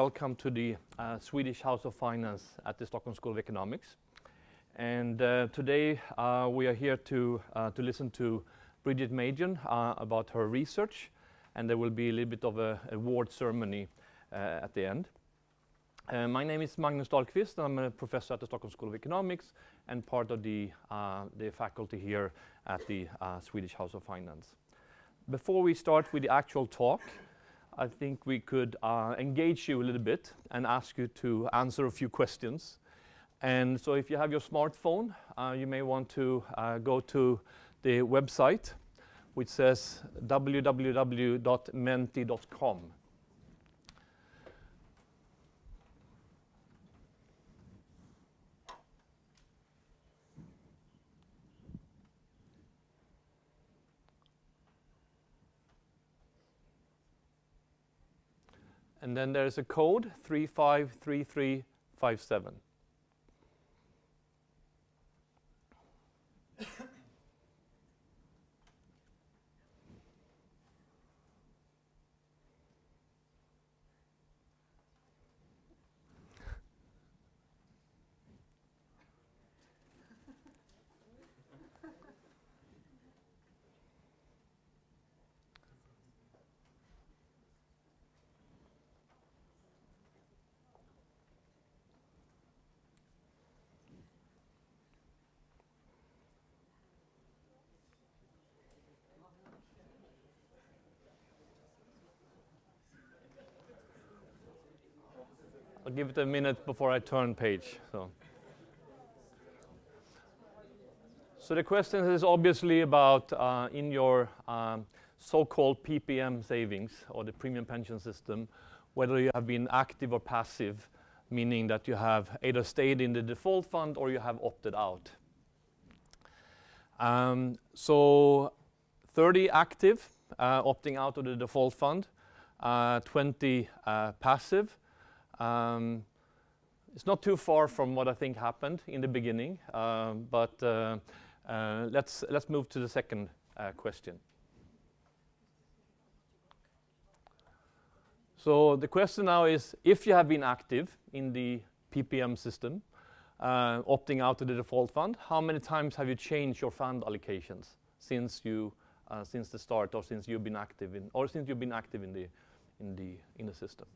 Welcome to the Swedish House of Finance at the Stockholm School of Economics. And today we are here to listen to Bridget Majan about her research, and there will be a little bit of a award ceremony at the end. My name is Magnus Dahlqvist. I'm a professor at the Stockholm School of Economics and part of the faculty here at the Swedish House of Finance. Before we start with the actual talk, I think we could engage you a little bit and ask you to answer a few questions. And so if you have your smartphone, you may want to go to the website, which says www.menti.com. And then there's a code 353357. I'll give it a minute before I turn page. So the question is obviously about in your so-called PPM savings or the premium pension system, whether you have been active or passive, meaning that you have either stayed in the default fund or you have opted out. So 30 active, opting out of the default fund, 20 passive. It's not too far from what I think happened in the beginning, but let's move to the second question. So the question now is, if you have been active in the PPM system, opting out of the default fund, how many times have you changed your fund allocations since the start, or since you've been active in the system?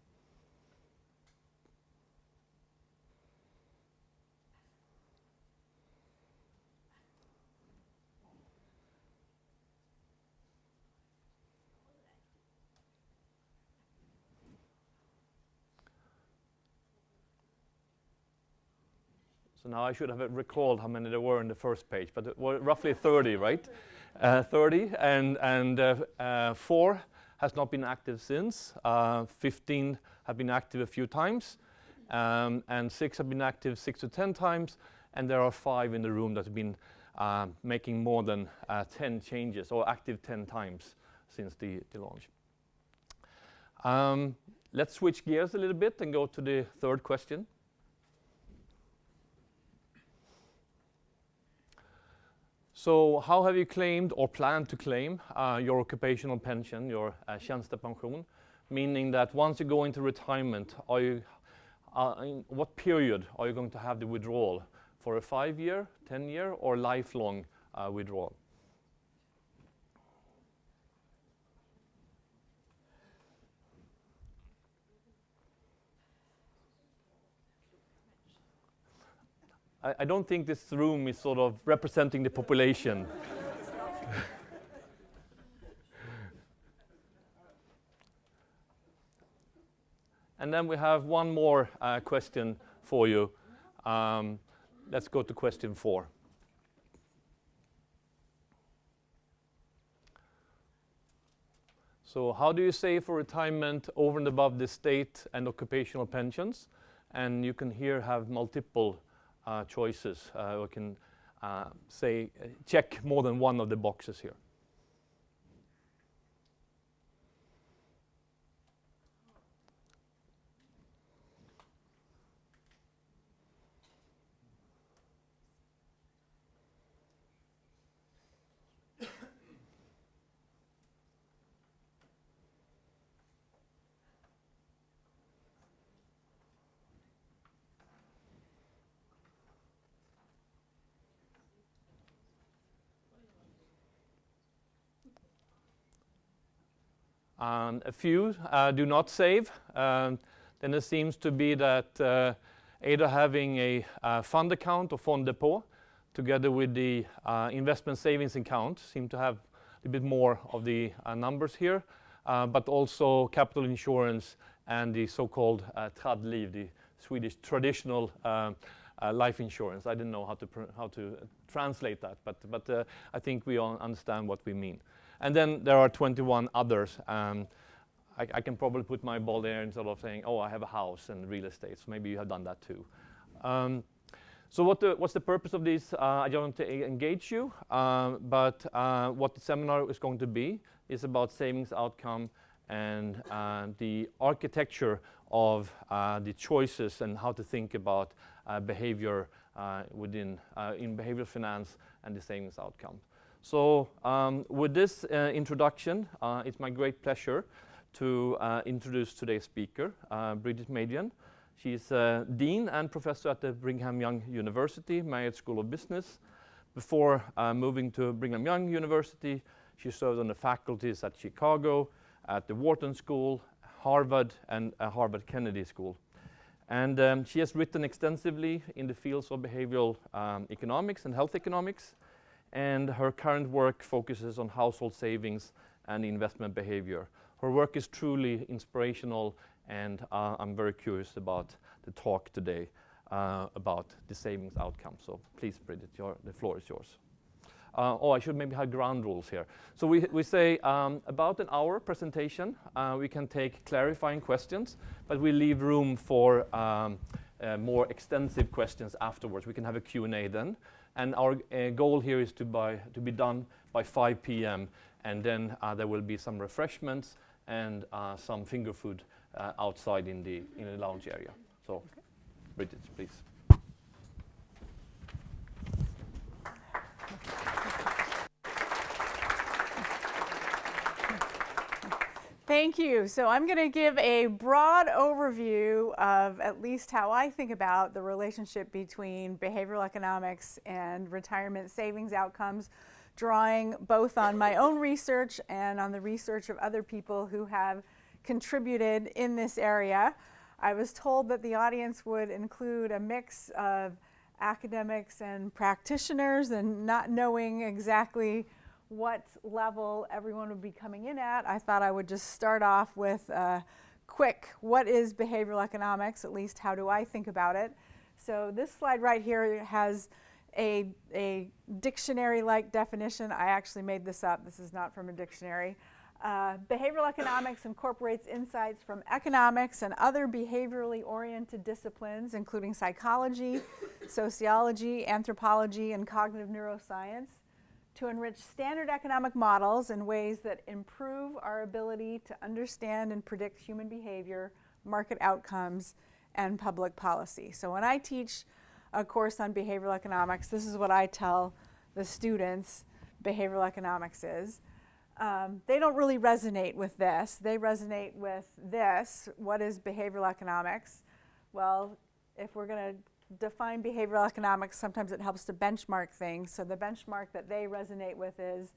So now I should have recalled how many there were in the first page, but it were roughly 30, right? 30, and 4 has not been active since. 15 have been active a few times, and 6 have been active 6 to 10 times, and there are 5 in the room that have been making more than 10 changes, or active 10 times since the launch. Let's switch gears a little bit and go to the third question. So how have you claimed or planned to claim your occupational pension, your tjänstepension, meaning that once you go into retirement, in what period are you going to have the withdrawal? For a 5-year, 10-year, or lifelong withdrawal? I don't think this room is sort of representing the population. And then we have one more question for you. Let's go to question 4. So how do you save for retirement over and above the state and occupational pensions? And you can here have multiple choices. We can check more than one of the boxes here. A few do not save. Then it seems to be that either having a fund account or fond depot together with the investment savings account seem to have a bit more of the numbers here, but also capital insurance and the so-called tradliv, the Swedish traditional life insurance. I didn't know how to translate that, but I think we all understand what we mean. And then there are 21 others. I can probably put my ball there instead of saying, oh, I have a house and real estate. So maybe you have done that too. So what's the purpose of this? I don't want to engage you, but what the seminar is going to be is about savings outcome and the architecture of the choices and how to think about behavior in behavioral finance and the savings outcome. So with this introduction, it's my great pleasure to introduce today's speaker, Bridget Madian. She's Dean and Professor at the Brigham Young University, Marriott School of Business. Before moving to Brigham Young University, she served on the faculties at Chicago, at the Wharton School, Harvard, and Harvard Kennedy School. And she has written extensively in the fields of behavioral economics and health economics. And her current work focuses on household savings and investment behavior. Her work is truly inspirational, and I'm very curious about the talk today about the savings outcome. So please, Bridget, the floor is yours. I should maybe have ground rules here. So we say about an hour presentation. We can take clarifying questions, but we leave room for more extensive questions afterwards. We can have a Q&A then. And our goal here is to be done by 5 p.m. And then there will be some refreshments and some finger food outside in the lounge area. So, okay. Bridget, please. Thank you. So I'm going to give a broad overview of at least how I think about the relationship between behavioral economics and retirement savings outcomes, drawing both on my own research and on the research of other people who have contributed in this area. I was told that the audience would include a mix of academics and practitioners, and not knowing exactly what level everyone would be coming in at, I thought I would just start off with a quick, what is behavioral economics? At least how do I think about it? So this slide right here has a dictionary-like definition. I actually made this up. This is not from a dictionary. Behavioral economics incorporates insights from economics and other behaviorally oriented disciplines, including psychology, sociology, anthropology, and cognitive neuroscience, to enrich standard economic models in ways that improve our ability to understand and predict human behavior, market outcomes, and public policy. So when I teach a course on behavioral economics, this is what I tell the students behavioral economics is. They don't really resonate with this. They resonate with this. What is behavioral economics? Well, if we're going to define behavioral economics, sometimes it helps to benchmark things. So the benchmark that they resonate with is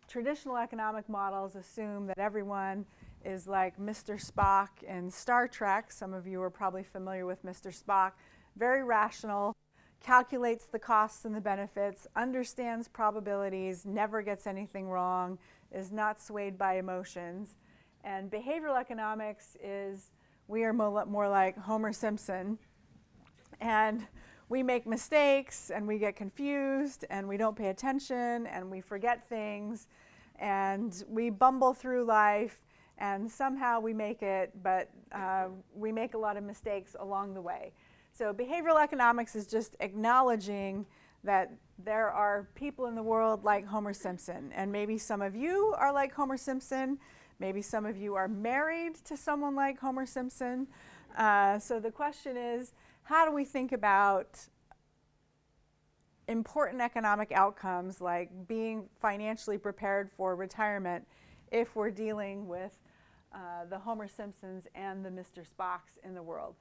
traditional economic models assume that everyone is like Mr. Spock in Star Trek. Some of you are probably familiar with Mr. Spock. Very rational, calculates the costs and the benefits, understands probabilities, never gets anything wrong, is not swayed by emotions. And behavioral economics is, we are more like Homer Simpson. And we make mistakes, and we get confused, and we don't pay attention, and we forget things, and we bumble through life, and somehow we make it, but we make a lot of mistakes along the way. So behavioral economics is just acknowledging that there are people in the world like Homer Simpson, and maybe some of you are like Homer Simpson, maybe some of you are married to someone like Homer Simpson. So the question is, how do we think about important economic outcomes like being financially prepared for retirement if we're dealing with the Homer Simpsons and the Mr. Spocks in the world?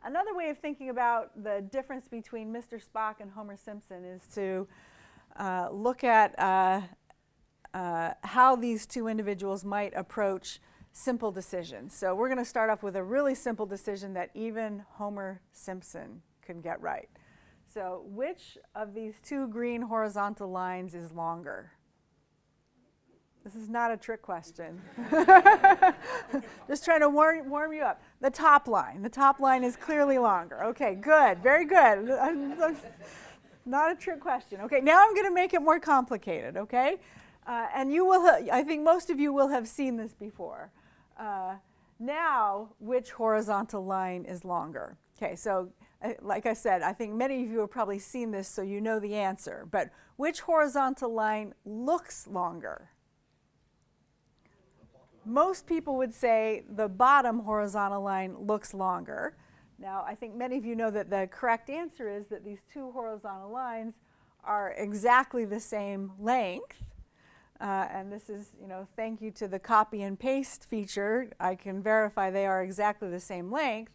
Another way of thinking about the difference between Mr. Spock and Homer Simpson is to look at how these two individuals might approach simple decisions. So we're going to start off with a really simple decision that even Homer Simpson could get right. So which of these two green horizontal lines is longer? This is not a trick question. Just trying to warm you up. The top line. The top line is clearly longer. Okay, good. Very good. Not a trick question. Okay, now I'm going to make it more complicated, okay? And you will, I think most of you will have seen this before. Now, which horizontal line is longer? Okay, so like I said, I think many of you have probably seen this, so you know the answer. But which horizontal line looks longer? Most people would say the bottom horizontal line looks longer. Now, I think many of you know that the correct answer is that these two horizontal lines are exactly the same length. And this is, thank you to the copy and paste feature. I can verify they are exactly the same length.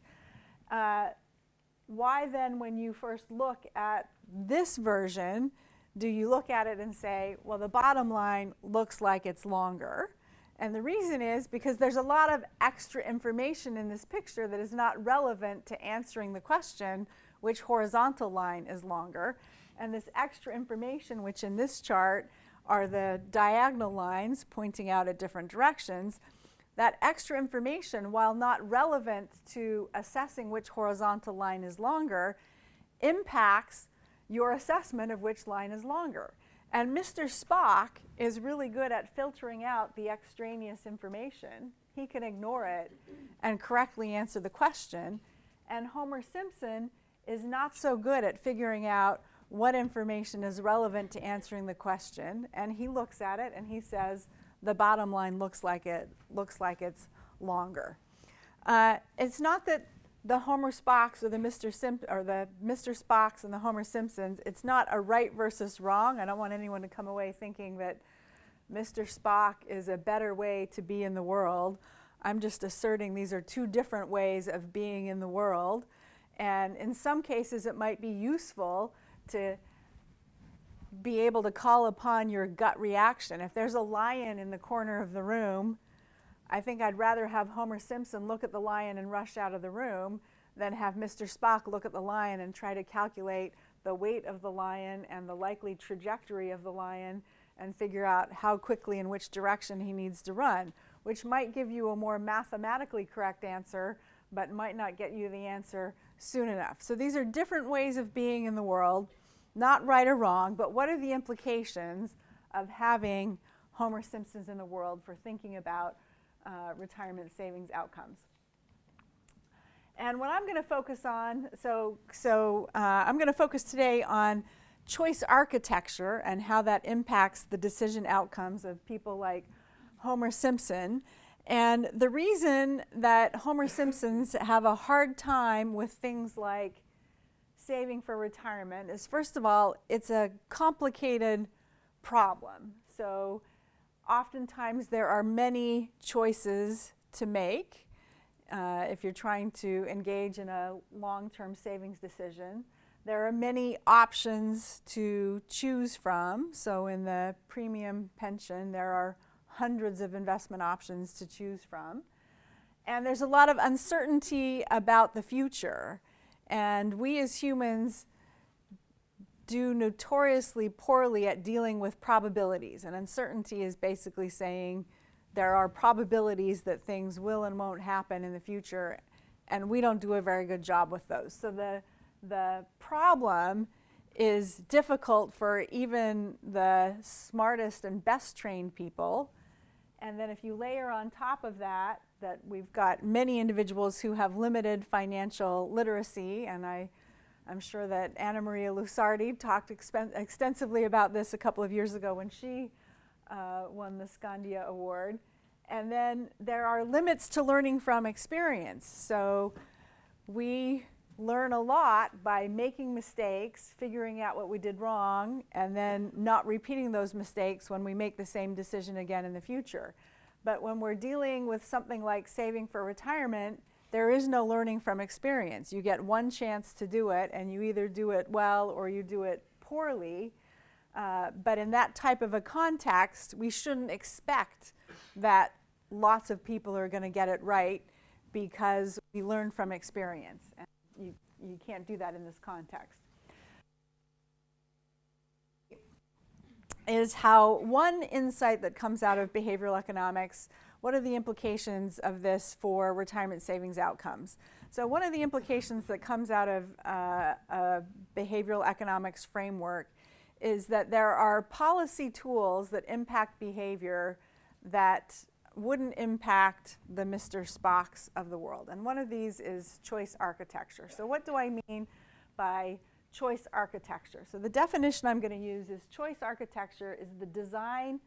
Why then, when you first look at this version, do you look at it and say, well, the bottom line looks like it's longer? And the reason is because there's a lot of extra information in this picture that is not relevant to answering the question, which horizontal line is longer? And this extra information, which in this chart are the diagonal lines pointing out at different directions, that extra information, while not relevant to assessing which horizontal line is longer, impacts your assessment of which line is longer. And Mr. Spock is really good at filtering out the extraneous information. He can ignore it and correctly answer the question. And Homer Simpson is not so good at figuring out what information is relevant to answering the question. And he looks at it and he says, the bottom line looks like it's longer. It's not that the Homer Spocks or the Mr. Spocks and the Homer Simpsons, it's not a right versus wrong. I don't want anyone to come away thinking that Mr. Spock is a better way to be in the world. I'm just asserting these are two different ways of being in the world. And in some cases, it might be useful to be able to call upon your gut reaction. If there's a lion in the corner of the room, I think I'd rather have Homer Simpson look at the lion and rush out of the room than have Mr. Spock look at the lion and try to calculate the weight of the lion and the likely trajectory of the lion and figure out how quickly in which direction he needs to run, which might give you a more mathematically correct answer, but might not get you the answer soon enough. So these are different ways of being in the world, not right or wrong, but what are the implications of having Homer Simpsons in the world for thinking about retirement savings outcomes? And what I'm going to focus on, I'm going to focus today on choice architecture and how that impacts the decision outcomes of people like Homer Simpson. And the reason that Homer Simpsons have a hard time with things like saving for retirement is, first of all, it's a complicated problem. So oftentimes there are many choices to make if you're trying to engage in a long-term savings decision. There are many options to choose from. So in the premium pension, there are hundreds of investment options to choose from. And there's a lot of uncertainty about the future. And we as humans do notoriously poorly at dealing with probabilities. And uncertainty is basically saying there are probabilities that things will and won't happen in the future, and we don't do a very good job with those. So the problem is difficult for even the smartest and best trained people. And then if you layer on top of that we've got many individuals who have limited financial literacy, and I'm sure that Anna Maria Lusardi talked extensively about this a couple of years ago when she won the Skandia Award. And then there are limits to learning from experience. So we learn a lot by making mistakes, figuring out what we did wrong, and then not repeating those mistakes when we make the same decision again in the future. But when we're dealing with something like saving for retirement, there is no learning from experience. You get one chance to do it, and you either do it well or you do it poorly. But in that type of a context, we shouldn't expect that lots of people are going to get it right because we learn from experience. And you can't do that in this context. Is how one insight that comes out of behavioral economics, what are the implications of this for retirement savings outcomes? So one of the implications that comes out of a behavioral economics framework is that there are policy tools that impact behavior that wouldn't impact the Mr. Spocks of the world. And one of these is choice architecture. So what do I mean by choice architecture? So the definition I'm going to use is choice architecture is the design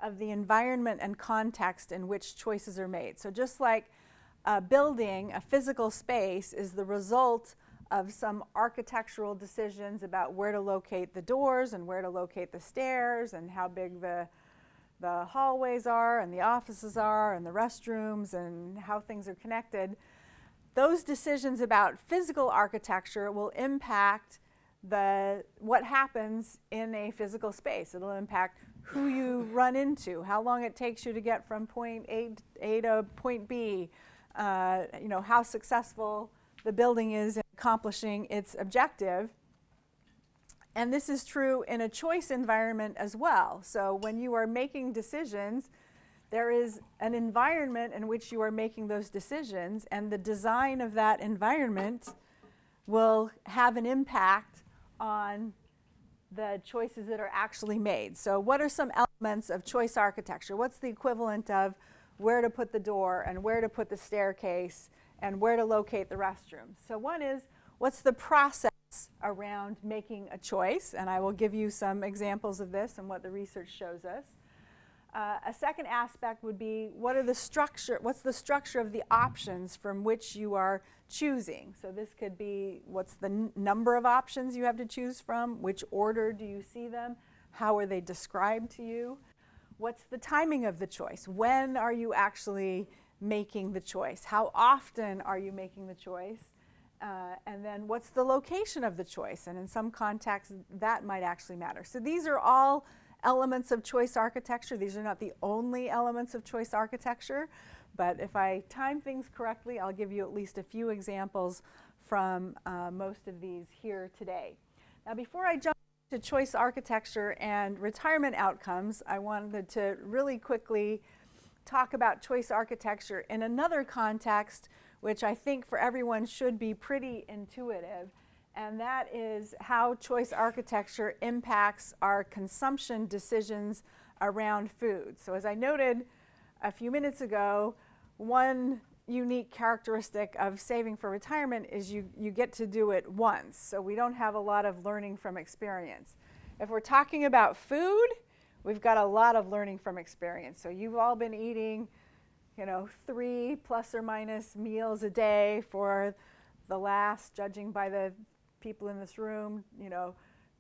of the environment and context in which choices are made. So just like a building, a physical space is the result of some architectural decisions about where to locate the doors and where to locate the stairs and how big the hallways are and the offices are and the restrooms and how things are connected. Those decisions about physical architecture will impact what happens in a physical space. It'll impact who you run into, how long it takes you to get from point A to point B, how successful the building is in accomplishing its objective. And this is true in a choice environment as well. So when you are making decisions, there is an environment in which you are making those decisions, and the design of that environment will have an impact on the choices that are actually made. So what are some elements of choice architecture? What's the equivalent of where to put the door and where to put the staircase and where to locate the restroom? So one is, what's the process around making a choice? And I will give you some examples of this and what the research shows us. A second aspect would be, what's the structure of the options from which you are choosing? So this could be, what's the number of options you have to choose from? Which order do you see them? How are they described to you? What's the timing of the choice? When are you actually making the choice? How often are you making the choice? And then what's the location of the choice? And in some contexts, that might actually matter. So these are all elements of choice architecture. These are not the only elements of choice architecture, but if I time things correctly, I'll give you at least a few examples from most of these here today. Now, before I jump to choice architecture and retirement outcomes, I wanted to really quickly talk about choice architecture in another context, which I think for everyone should be pretty intuitive, and that is how choice architecture impacts our consumption decisions around food. So as I noted a few minutes ago, one unique characteristic of saving for retirement is you get to do it once. So we don't have a lot of learning from experience. If we're talking about food, we've got a lot of learning from experience. So you've all been eating 3 plus or minus meals a day for the last, judging by the people in this room,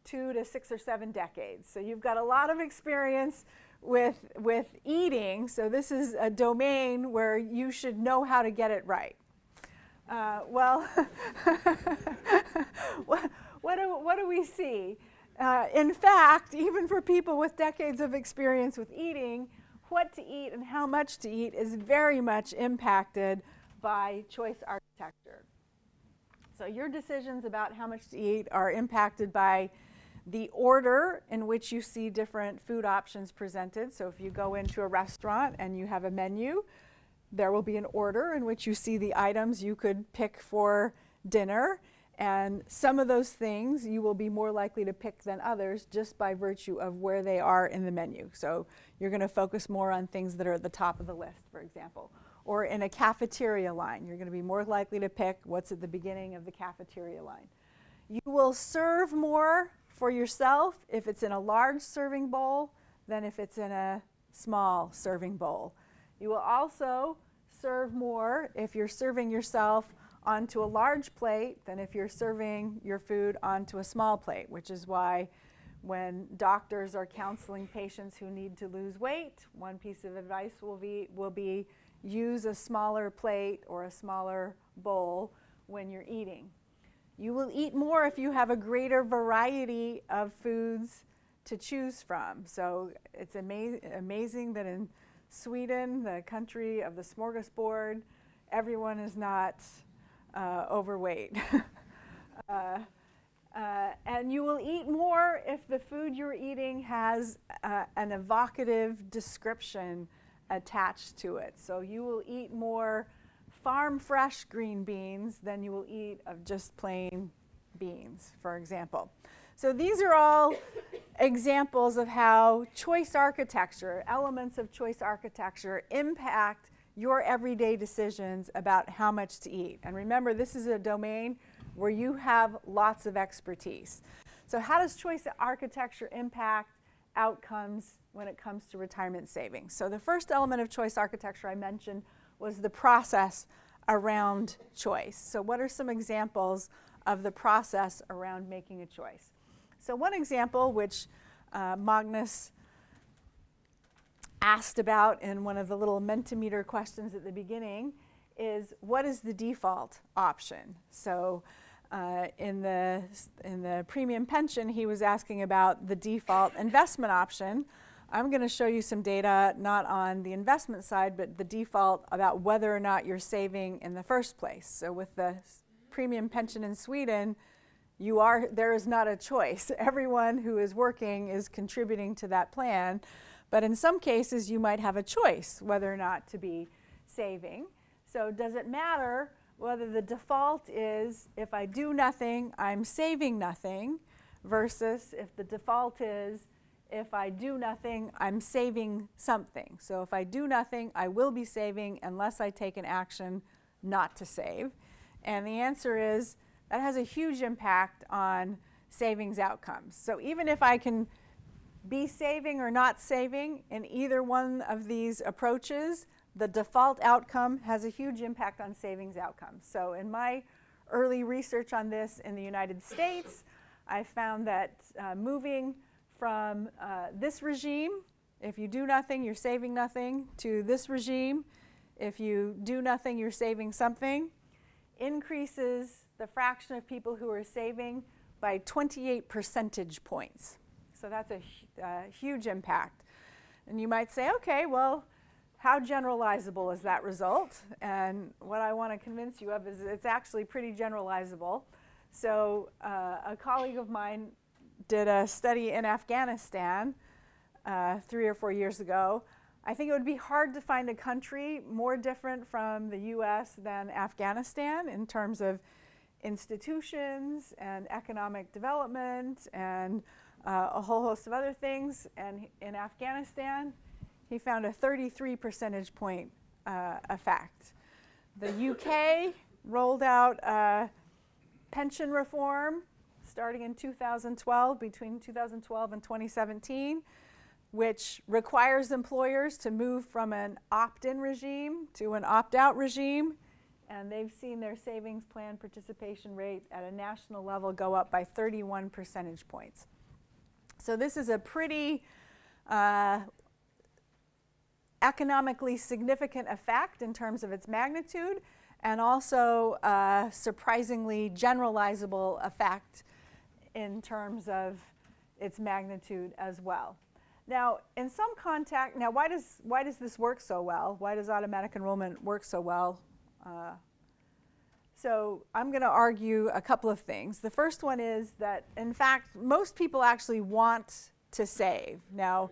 2 to 6 or 7 decades. So you've got a lot of experience with eating. So this is a domain where you should know how to get it right. Well, what do we see? In fact, even for people with decades of experience with eating, what to eat and how much to eat is very much impacted by choice architecture. So your decisions about how much to eat are impacted by the order in which you see different food options presented. So if you go into a restaurant and you have a menu, there will be an order in which you see the items you could pick for dinner. And some of those things you will be more likely to pick than others just by virtue of where they are in the menu. So you're going to focus more on things that are at the top of the list, for example. Or in a cafeteria line, you're going to be more likely to pick what's at the beginning of the cafeteria line. You will serve more for yourself if it's in a large serving bowl than if it's in a small serving bowl. You will also serve more if you're serving yourself onto a large plate than if you're serving your food onto a small plate, which is why when doctors are counseling patients who need to lose weight, one piece of advice will be use a smaller plate or a smaller bowl when you're eating. You will eat more if you have a greater variety of foods to choose from. So it's amazing that in Sweden, the country of the smorgasbord, everyone is not overweight. And you will eat more if the food you're eating has an evocative description attached to it. So you will eat more farm fresh green beans than you will eat of just plain beans, for example. So these are all examples of how choice architecture, elements of choice architecture, impact your everyday decisions about how much to eat. And remember, this is a domain where you have lots of expertise. So how does choice architecture impact outcomes when it comes to retirement savings? So the first element of choice architecture I mentioned was the process around choice. So what are some examples of the process around making a choice? So one example, which Magnus asked about in one of the little Mentimeter questions at the beginning, is what is the default option? So in the premium pension, he was asking about the default investment option. I'm going to show you some data, not on the investment side, but the default about whether or not you're saving in the first place. So with the premium pension in Sweden, there is not a choice. Everyone who is working is contributing to that plan. But in some cases, you might have a choice whether or not to be saving. So does it matter whether the default is if I do nothing, I'm saving nothing, versus if the default is if I do nothing, I'm saving something. So if I do nothing, I will be saving unless I take an action not to save. And the answer is that has a huge impact on savings outcomes. So even if I can be saving or not saving in either one of these approaches, the default outcome has a huge impact on savings outcomes. So in my early research on this in the United States, I found that moving from this regime, if you do nothing, you're saving nothing, to this regime, if you do nothing, you're saving something, increases the fraction of people who are saving by 28 percentage points. So that's a huge impact. And you might say, okay, well, how generalizable is that result? And what I want to convince you of is it's actually pretty generalizable. So a colleague of mine did a study in Afghanistan 3 or 4 years ago. I think it would be hard to find a country more different from the US than Afghanistan in terms of institutions and economic development and a whole host of other things. And in Afghanistan, he found a 33 percentage point effect. The UK rolled out pension reform starting in 2012, between 2012 and 2017, which requires employers to move from an opt-in regime to an opt-out regime. And they've seen their savings plan participation rate at a national level go up by 31 percentage points. So this is a pretty economically significant effect in terms of its magnitude, and also a surprisingly generalizable effect in terms of its magnitude as well. Now, in some context, now why does this work so well? Why does automatic enrollment work so well? So I'm going to argue a couple of things. The first one is that, in fact, most people actually want to save. Now,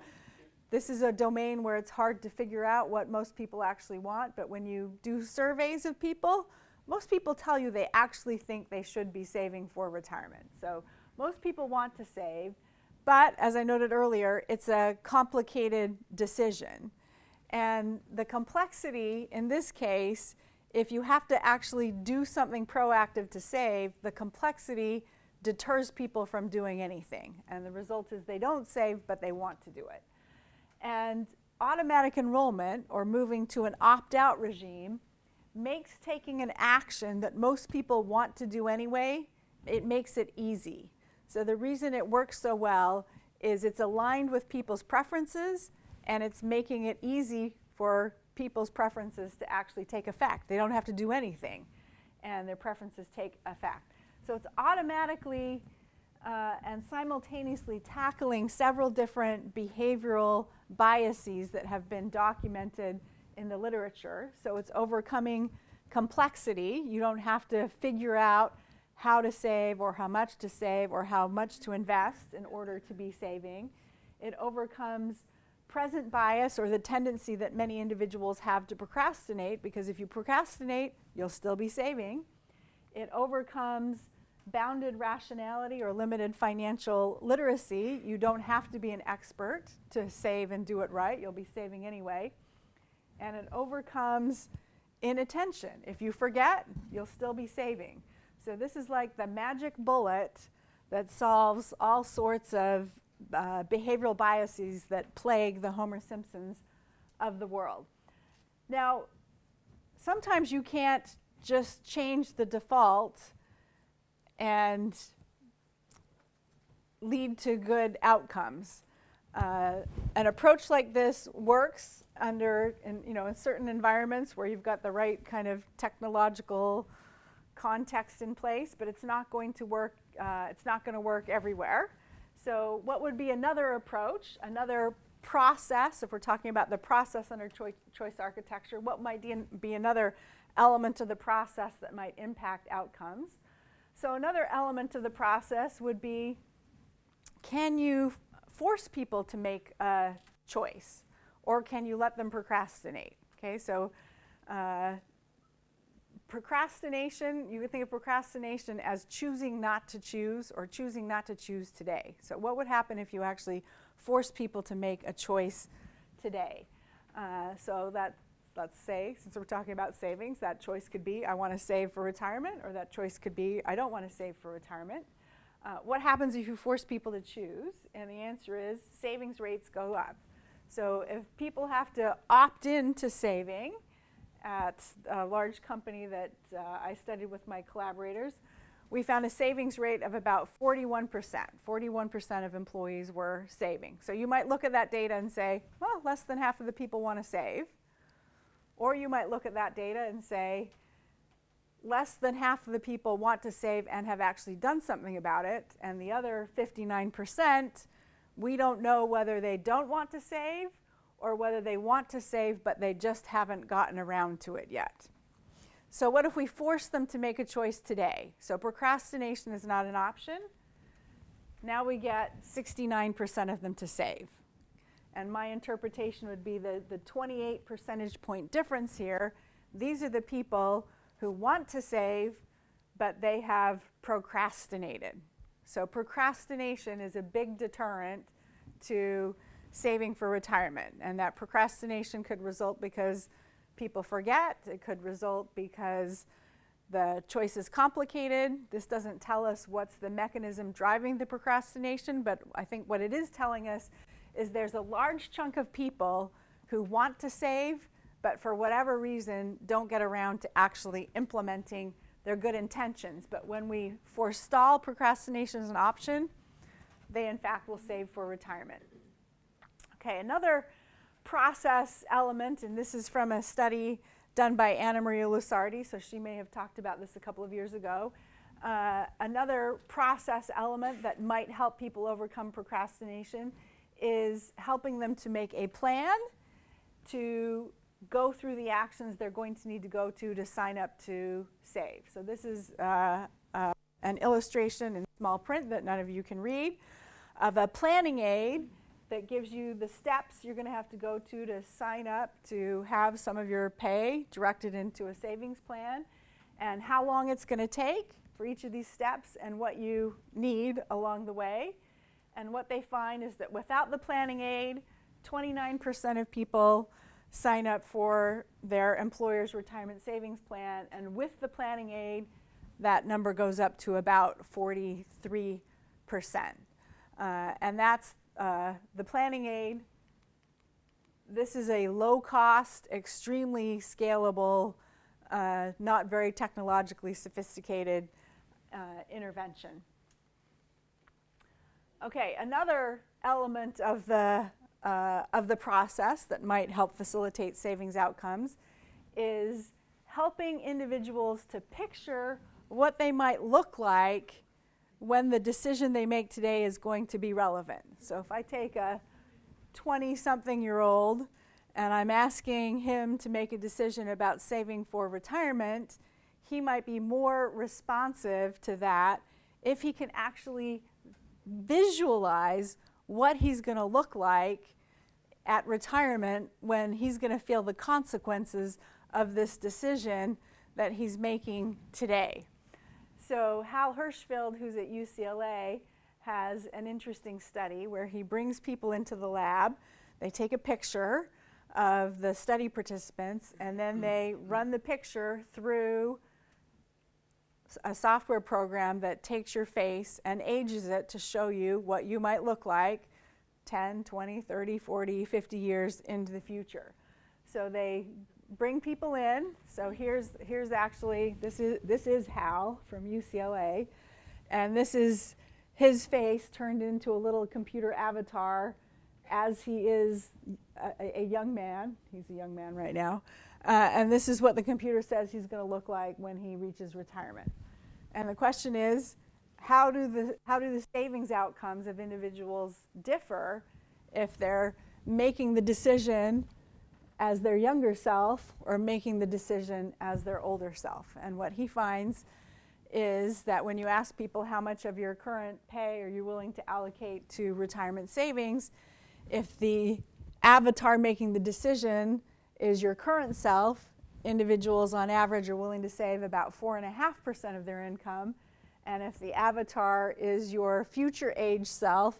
this is a domain where it's hard to figure out what most people actually want, but when you do surveys of people, most people tell you they actually think they should be saving for retirement. So most people want to save, but as I noted earlier, it's a complicated decision. And the complexity in this case, if you have to actually do something proactive to save, the complexity deters people from doing anything. And the result is they don't save, but they want to do it. And automatic enrollment, or moving to an opt-out regime, makes taking an action that most people want to do anyway, it makes it easy. So the reason it works so well is it's aligned with people's preferences, and it's making it easy for people's preferences to actually take effect. They don't have to do anything, and their preferences take effect. So it's automatically and simultaneously tackling several different behavioral biases that have been documented in the literature. So it's overcoming complexity. You don't have to figure out how to save or how much to invest in order to be saving. It overcomes present bias, or the tendency that many individuals have to procrastinate, because if you procrastinate, you'll still be saving. It overcomes bounded rationality or limited financial literacy. You don't have to be an expert to save and do it right. You'll be saving anyway. And it overcomes inattention. If you forget, you'll still be saving. So this is like the magic bullet that solves all sorts of behavioral biases that plague the Homer Simpsons of the world. Now, sometimes you can't just change the default and lead to good outcomes. An approach like this works in certain environments where you've got the right kind of technological context in place, but it's not going to work. It's not going to work everywhere. So what would be another approach, another process, if we're talking about the process under choice architecture, what might be another element of the process that might impact outcomes? So another element of the process would be, can you force people to make a choice, or can you let them procrastinate? Okay, so procrastination, you could think of procrastination as choosing not to choose, or choosing not to choose today. So what would happen if you actually force people to make a choice today? So that, let's say, since we're talking about savings, that choice could be, I want to save for retirement, or that choice could be, I don't want to save for retirement. What happens if you force people to choose? And the answer is savings rates go up. So if people have to opt in to saving, at a large company that I studied with my collaborators, we found a savings rate of about 41%. 41% of employees were saving. So you might look at that data and say, well, less than half of the people want to save. Or you might look at that data and say, less than half of the people want to save and have actually done something about it, and the other 59%, we don't know whether they don't want to save or whether they want to save but they just haven't gotten around to it yet. So what if we force them to make a choice today? So procrastination is not an option. Now we get 69% of them to save. And my interpretation would be the 28 percentage point difference here. These are the people who want to save, but they have procrastinated. So procrastination is a big deterrent to saving for retirement. And that procrastination could result because people forget. It could result because the choice is complicated. This doesn't tell us what's the mechanism driving the procrastination, but I think what it is telling us is there's a large chunk of people who want to save, but for whatever reason don't get around to actually implementing their good intentions. But when we forestall procrastination as an option, they in fact will save for retirement. Okay, another process element, and this is from a study done by Anna Maria Lusardi, so she may have talked about this a couple of years ago. Another process element that might help people overcome procrastination is helping them to make a plan to go through the actions they're going to need to go to sign up to save. So this is an illustration in small print that none of you can read of a planning aid that gives you the steps you're going to have to go to sign up to have some of your pay directed into a savings plan, and how long it's going to take for each of these steps and what you need along the way. And what they find is that without the planning aid, 29% of people sign up for their employer's retirement savings plan, and with the planning aid, that number goes up to about 43%. And that's the planning aid. This is a low-cost, extremely scalable, not very technologically sophisticated intervention. Okay, another element of the process that might help facilitate savings outcomes is helping individuals to picture what they might look like when the decision they make today is going to be relevant. So if I take a 20-something-year-old and I'm asking him to make a decision about saving for retirement, he might be more responsive to that if he can actually visualize what he's going to look like at retirement when he's going to feel the consequences of this decision that he's making today. So Hal Hirschfeld, who's at UCLA, has an interesting study where he brings people into the lab. They take a picture of the study participants, and then they run the picture through a software program that takes your face and ages it to show you what you might look like 10, 20, 30, 40, 50 years into the future. So they bring people in. So here's actually, this is Hal from UCLA, and this is his face turned into a little computer avatar as he is a young man. He's a young man right now. And this is what the computer says he's going to look like when he reaches retirement. And the question is, how do the savings outcomes of individuals differ if they're making the decision as their younger self or making the decision as their older self? And what he finds is that when you ask people how much of your current pay are you willing to allocate to retirement savings, if the avatar making the decision is your current self, individuals on average are willing to save about 4.5% of their income. And if the avatar is your future age self,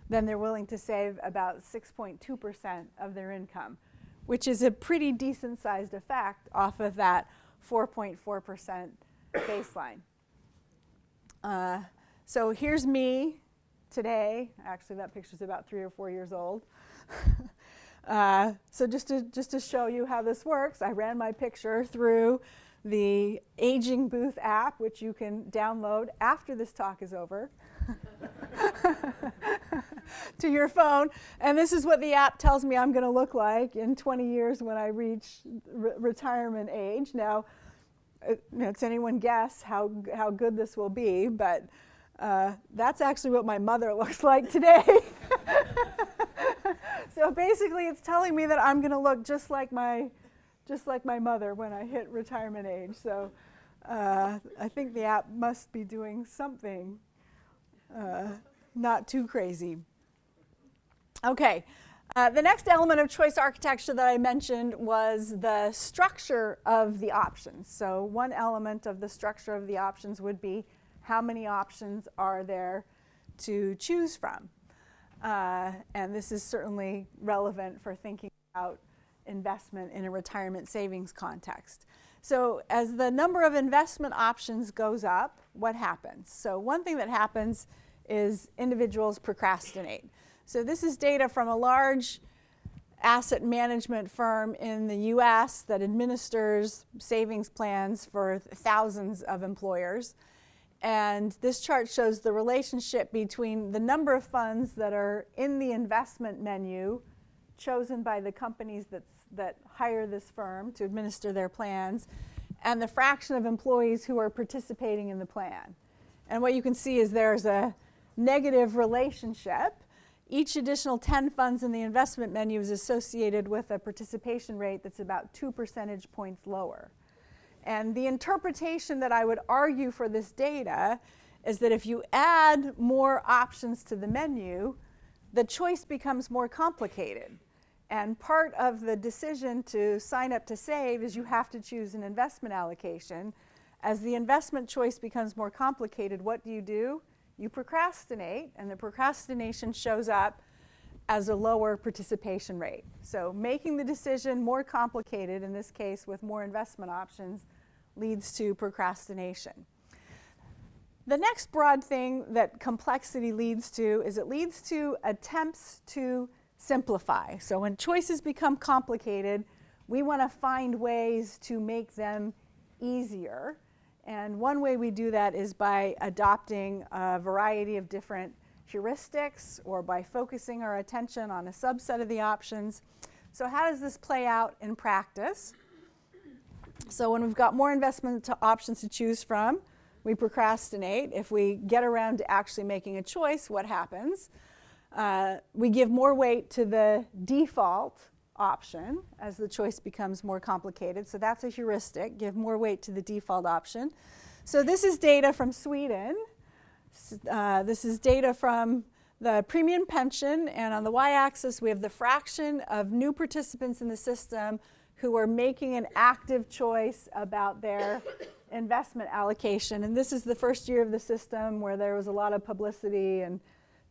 then they're willing to save about 6.2% of their income, which is a pretty decent sized effect off of that 4.4% baseline. So here's me today. Actually, that picture's about 3 or 4 years old. So just to show you how this works, I ran my picture through the Aging Booth app, which you can download after this talk is over, to your phone. And this is what the app tells me I'm going to look like in 20 years when I reach retirement age. Now, it's anyone guess how good this will be, but that's actually what my mother looks like today. So basically, it's telling me that I'm going to look just like my mother when I hit retirement age. So I think the app must be doing something not too crazy. Okay, the next element of choice architecture that I mentioned was the structure of the options. So one element of the structure of the options would be how many options are there to choose from. And this is certainly relevant for thinking about investment in a retirement savings context. So as the number of investment options goes up, what happens? So one thing that happens is individuals procrastinate. So this is data from a large asset management firm in the US that administers savings plans for thousands of employers. And this chart shows the relationship between the number of funds that are in the investment menu chosen by the companies that hire this firm to administer their plans and the fraction of employees who are participating in the plan. And what you can see is there's a negative relationship. Each additional 10 funds in the investment menu is associated with a participation rate that's about 2 percentage points lower. And the interpretation that I would argue for this data is that if you add more options to the menu, the choice becomes more complicated. And part of the decision to sign up to save is you have to choose an investment allocation. As the investment choice becomes more complicated, what do? You procrastinate, and the procrastination shows up as a lower participation rate. So making the decision more complicated, in this case with more investment options, leads to procrastination. The next broad thing that complexity leads to is it leads to attempts to simplify. So when choices become complicated, we want to find ways to make them easier. And one way we do that is by adopting a variety of different heuristics or by focusing our attention on a subset of the options. So how does this play out in practice? So when we've got more investment options to choose from, we procrastinate. If we get around to actually making a choice, what happens? We give more weight to the default option as the choice becomes more complicated. So that's a heuristic, give more weight to the default option. So this is data from Sweden. This is data from the premium pension, and on the y-axis we have the fraction of new participants in the system who are making an active choice about their investment allocation. And this is the first year of the system where there was a lot of publicity and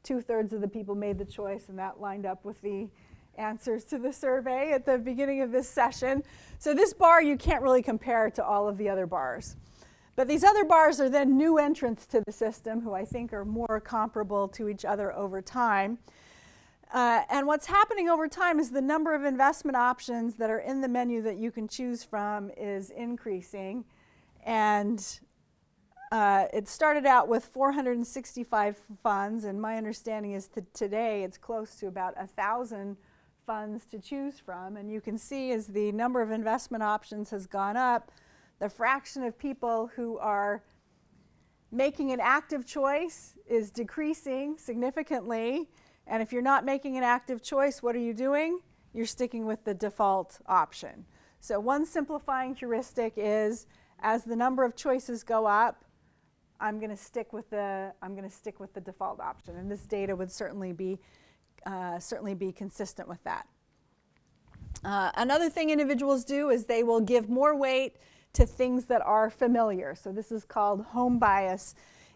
2/3 of the people made the choice, and that lined up with the answers to the survey at the beginning of this session. So this bar you can't really compare to all of the other bars. But these other bars are then new entrants to the system who I think are more comparable to each other over time. And what's happening over time is the number of investment options that are in the menu that you can choose from is increasing. And it started out with 465 funds, and my understanding is that today it's close to about 1,000 funds to choose from. And you can see as the number of investment options has gone up, the fraction of people who are making an active choice is decreasing significantly. And if you're not making an active choice, what are you doing? You're sticking with the default option. So one simplifying heuristic is, as the number of choices go up, I'm going to stick with the default option. And this data would certainly be consistent with that. Another thing individuals do is they will give more weight to things that are familiar. So this is called home bias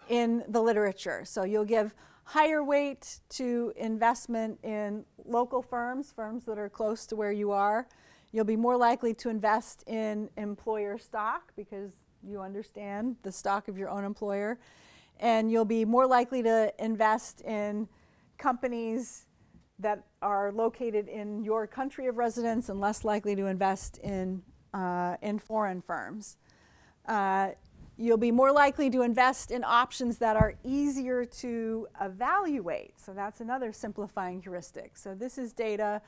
in the literature. So you'll give higher weight to investment in local firms that are close to where you are. You'll be more likely to invest in employer stock because you understand the stock of your own employer. And you'll be more likely to invest in companies that are located in your country of residence and less likely to invest in foreign firms. You'll be more likely to invest in options that are easier to evaluate. So that's another simplifying heuristic. So this is data.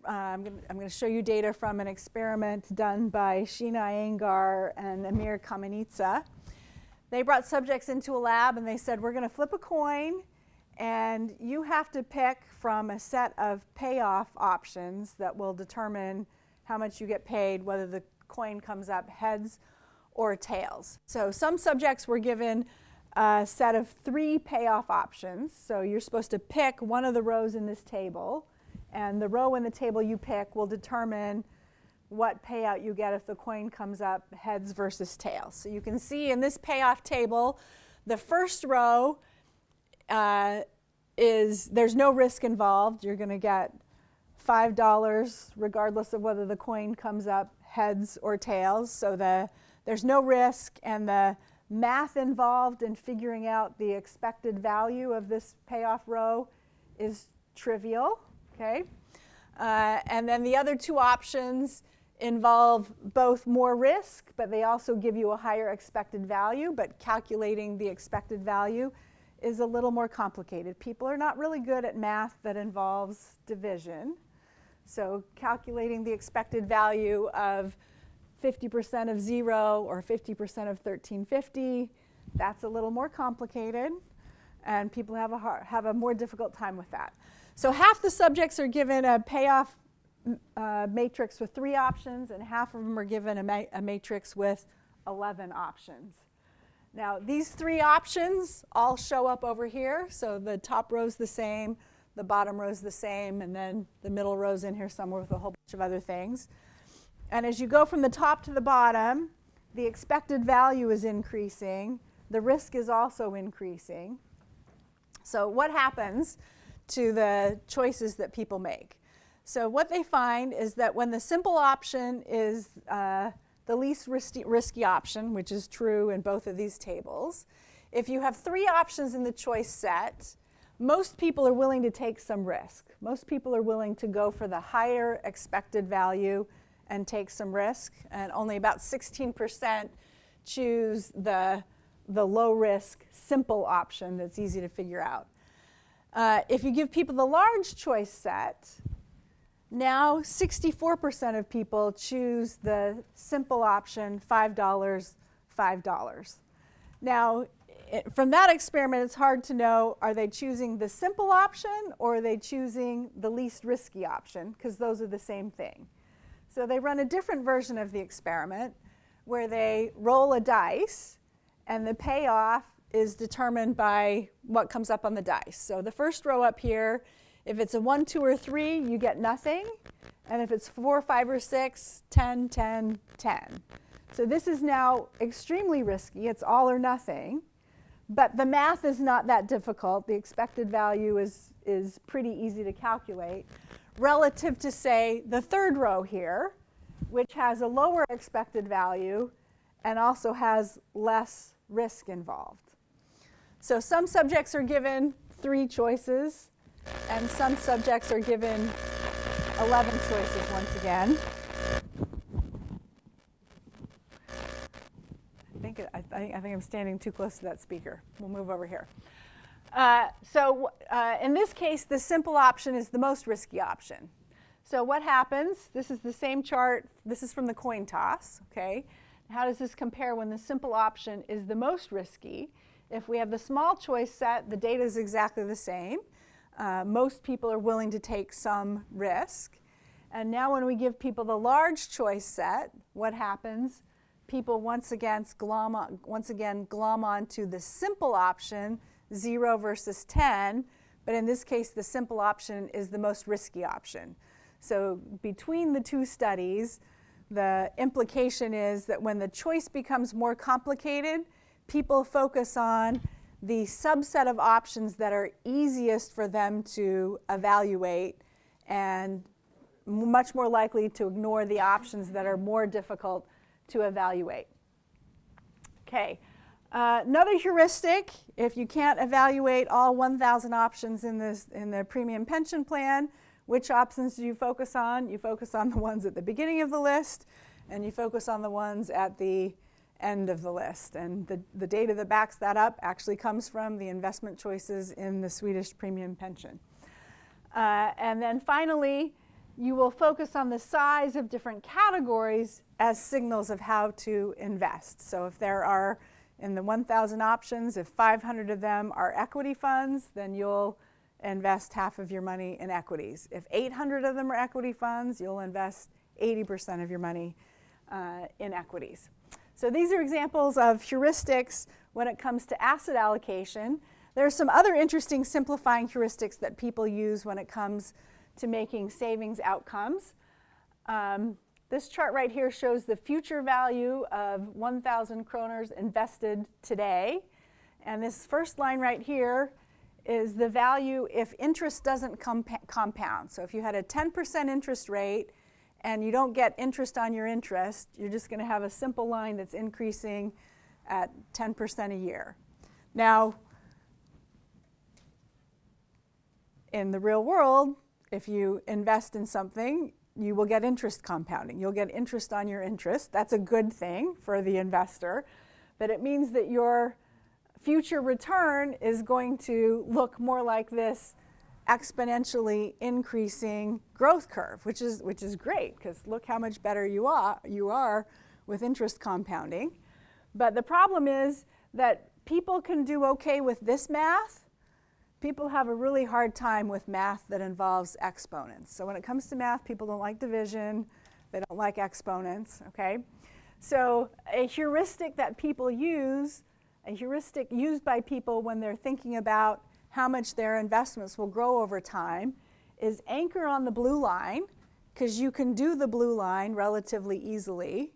I'm going to show you data from an experiment done by Sheena Iyengar and Amir Kamenitsa. They brought subjects into a lab and they said, we're going to flip a coin and you have to pick from a set of payoff options that will determine how much you get paid, whether the coin comes up heads or tails. So some subjects were given a set of 3 payoff options. So you're supposed to pick one of the rows in this table, and the row in the table you pick will determine what payout you get if the coin comes up heads versus tails. So you can see in this payoff table, the first row there's no risk involved. You're going to get $5 regardless of whether the coin comes up heads or tails. So there's no risk, and the math involved in figuring out the expected value of this payoff row is trivial. Okay? And then the other 2 options involve both more risk, but they also give you a higher expected value, but calculating the expected value is a little more complicated. People are not really good at math that involves division. So calculating the expected value of 50% of 0 or 50% of 1350, that's a little more complicated, and people have a more difficult time with that. So half the subjects are given a payoff matrix with 3 options, and half of them are given a matrix with 11 options. Now, these 3 options all show up over here. So the top row's the same, the bottom row's the same, and then the middle row's in here somewhere with a whole bunch of other things. And as you go from the top to the bottom, the expected value is increasing. The risk is also increasing. So what happens to the choices that people make? So what they find is that when the simple option is the least risky option, which is true in both of these tables, if you have 3 options in the choice set, most people are willing to take some risk. Most people are willing to go for the higher expected value and take some risk, and only about 16% choose the low risk simple option that's easy to figure out. If you give people the large choice set, now 64% of people choose the simple option, $5, $5. Now, from that experiment, it's hard to know, are they choosing the simple option or are they choosing the least risky option, because those are the same thing. So they run a different version of the experiment where they roll a dice and the payoff is determined by what comes up on the dice. So the first row up here, if it's a 1, 2, or 3, you get nothing. And if it's 4, 5, or 6, 10, 10, 10. So this is now extremely risky. It's all or nothing. But the math is not that difficult. The expected value is pretty easy to calculate relative to, say, the third row here, which has a lower expected value and also has less risk involved. So some subjects are given 3 choices, and some subjects are given 11 choices once again. I think I'm standing too close to that speaker. We'll move over here. In this case, the simple option is the most risky option. So what happens? This is the same chart. This is from the coin toss. Okay. How does this compare when the simple option is the most risky? If we have the small choice set, the data is exactly the same. Most people are willing to take some risk. And now when we give people the large choice set, what happens? People once again glom onto the simple option, 0 versus 10. But in this case, the simple option is the most risky option. So between the 2 studies, the implication is that when the choice becomes more complicated, people focus on the subset of options that are easiest for them to evaluate and much more likely to ignore the options that are more difficult to evaluate. Okay, another heuristic, if you can't evaluate all 1,000 options in the premium pension plan, which options do you focus on? You focus on the ones at the beginning of the list, and you focus on the ones at the end of the list. And the data that backs that up actually comes from the investment choices in the Swedish premium pension. And then finally, you will focus on the size of different categories as signals of how to invest. So if there are, in the 1,000 options, if 500 of them are equity funds, then you'll invest half of your money in equities. If 800 of them are equity funds, you'll invest 80% of your money in equities. So these are examples of heuristics when it comes to asset allocation. There are some other interesting simplifying heuristics that people use when it comes to making savings outcomes. This chart right here shows the future value of 1,000 kroners invested today. And this first line right here is the value if interest doesn't compound. So if you had a 10% interest rate and you don't get interest on your interest, you're just going to have a simple line that's increasing at 10% a year. Now, in the real world, if you invest in something, you will get interest compounding. You'll get interest on your interest. That's a good thing for the investor, but it means that your future return is going to look more like this exponentially increasing growth curve, which is great, because look how much better you are with interest compounding. But the problem is that people can do okay with this math. People have a really hard time with math that involves exponents. So when it comes to math, people don't like division, they don't like exponents, okay? So a heuristic that people use, a heuristic used by people when they're thinking about how much their investments will grow over time, is anchor on the blue line, because you can do the blue line relatively easily.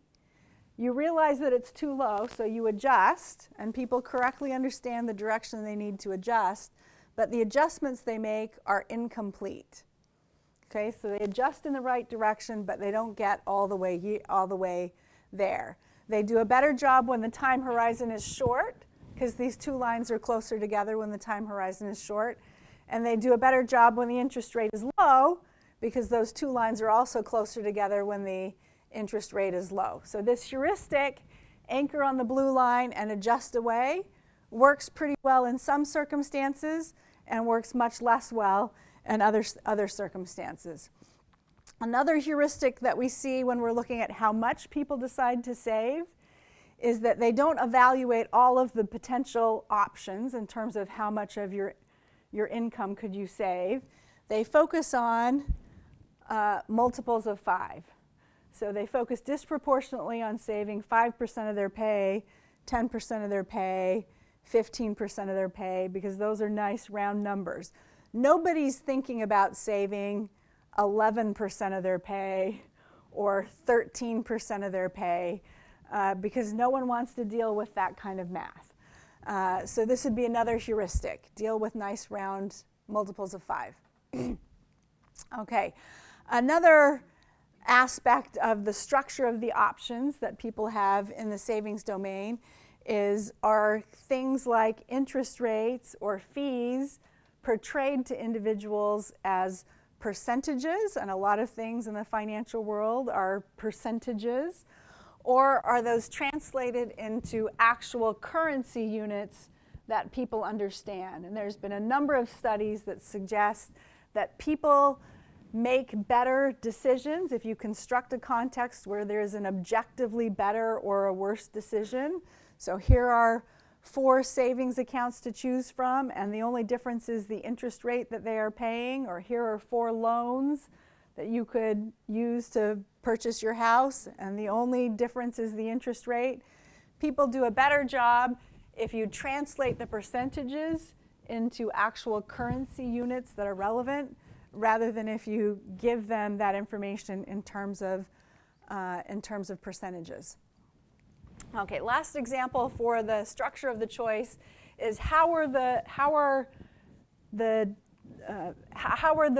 You realize that it's too low, so you adjust, and people correctly understand the direction they need to adjust, but the adjustments they make are incomplete. Okay, so they adjust in the right direction, but they don't get all the way there. They do a better job when the time horizon is short, because these 2 lines are closer together when the time horizon is short. And they do a better job when the interest rate is low, because those 2 lines are also closer together when the interest rate is low. So this heuristic, anchor on the blue line and adjust away, works pretty well in some circumstances and works much less well in other circumstances. Another heuristic that we see when we're looking at how much people decide to save is that they don't evaluate all of the potential options in terms of how much of your income could you save. They focus on multiples of 5. So they focus disproportionately on saving 5% of their pay, 10% of their pay, 15% of their pay, because those are nice round numbers. Nobody's thinking about saving 11% of their pay or 13% of their pay because no one wants to deal with that kind of math. So this would be another heuristic. Deal with nice round multiples of 5. Okay, another aspect of the structure of the options that people have in the savings domain are things like interest rates or fees portrayed to individuals as percentages, and a lot of things in the financial world are percentages, or are those translated into actual currency units that people understand? And there's been a number of studies that suggest that people make better decisions if you construct a context where there's an objectively better or a worse decision. So here are 4 savings accounts to choose from, and the only difference is the interest rate that they are paying, or here are 4 loans that you could use to purchase your house, and the only difference is the interest rate. People do a better job if you translate the percentages into actual currency units that are relevant, rather than if you give them that information in terms of percentages. Okay, last example for the structure of the choice is how are the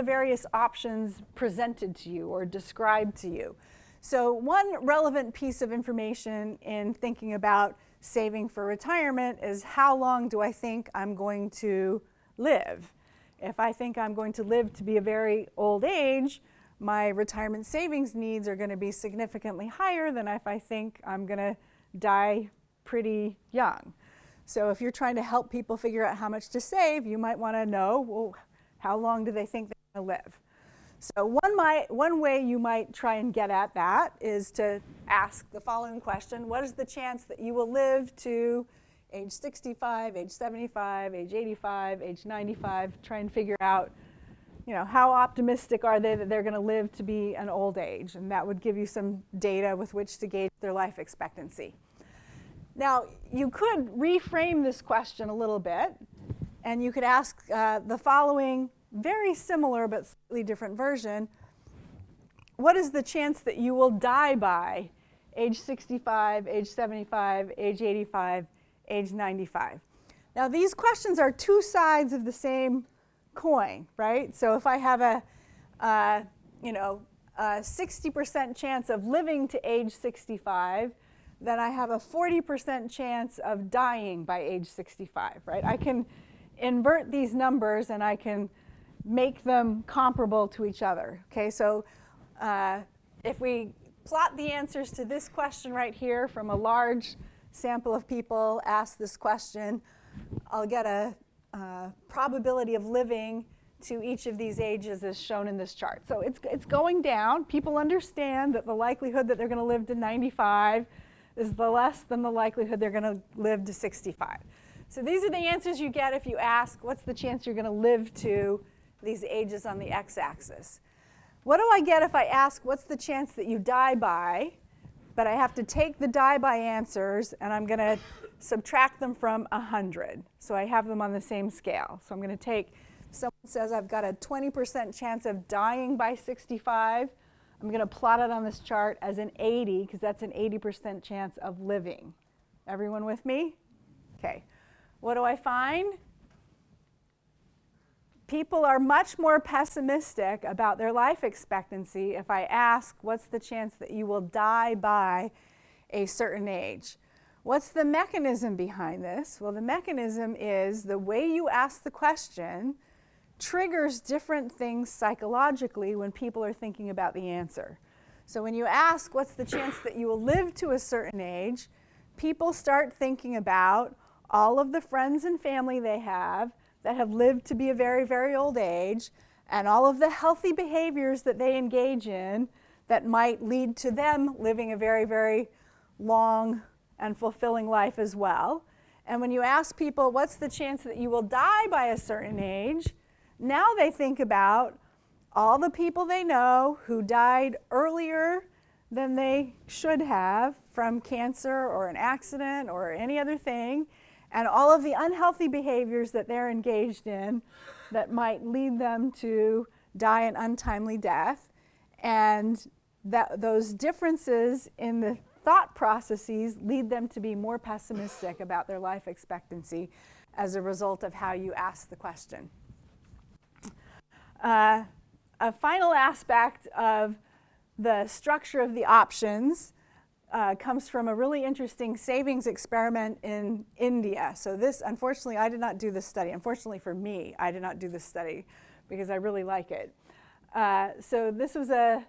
various options presented to you or described to you? So one relevant piece of information in thinking about saving for retirement is how long do I think I'm going to live? If I think I'm going to live to be a very old age, my retirement savings needs are going to be significantly higher than if I think I'm going to die pretty young. So if you're trying to help people figure out how much to save, you might want to know, well, how long do they think they're going to live? So one way you might try and get at that is to ask the following question: what is the chance that you will live to age 65, age 75, age 85, age 95? Try and figure out, how optimistic are they that they're going to live to be an old age, and that would give you some data with which to gauge their life expectancy. Now, you could reframe this question a little bit, and you could ask the following very similar but slightly different version: what is the chance that you will die by age 65, age 75, age 85, age 95? Now, these questions are 2 sides of the same coin, right? So if I have a 60% chance of living to age 65, then I have a 40% chance of dying by age 65, right? I can invert these numbers and I can make them comparable to each other. Okay, so if we plot the answers to this question right here from a large sample of people asked this question, I'll get a probability of living to each of these ages as shown in this chart. So it's going down. People understand that the likelihood that they're going to live to 95 is less than the likelihood they're going to live to 65. So these are the answers you get if you ask, what's the chance you're going to live to these ages on the x-axis? What do I get if I ask, what's the chance that you die by? But I have to take the die by answers, and I'm going to subtract them from 100. So I have them on the same scale. So I'm going to take, someone says I've got a 20% chance of dying by 65. I'm going to plot it on this chart as an 80, because that's an 80% chance of living. Everyone with me? Okay. What do I find? People are much more pessimistic about their life expectancy if I ask, what's the chance that you will die by a certain age? What's the mechanism behind this? Well, the mechanism is the way you ask the question triggers different things psychologically when people are thinking about the answer. So when you ask, what's the chance that you will live to a certain age, people start thinking about all of the friends and family they have that have lived to be a very, very old age, and all of the healthy behaviors that they engage in that might lead to them living a very, very long and fulfilling life as well. And when you ask people, what's the chance that you will die by a certain age, now they think about all the people they know who died earlier than they should have from cancer or an accident or any other thing, and all of the unhealthy behaviors that they're engaged in that might lead them to die an untimely death. And those differences in the thought processes lead them to be more pessimistic about their life expectancy as a result of how you ask the question. A final aspect of the structure of the options comes from a really interesting savings experiment in India. So this, unfortunately, I did not do this study. Unfortunately for me, I did not do this study because I really like it. So this was a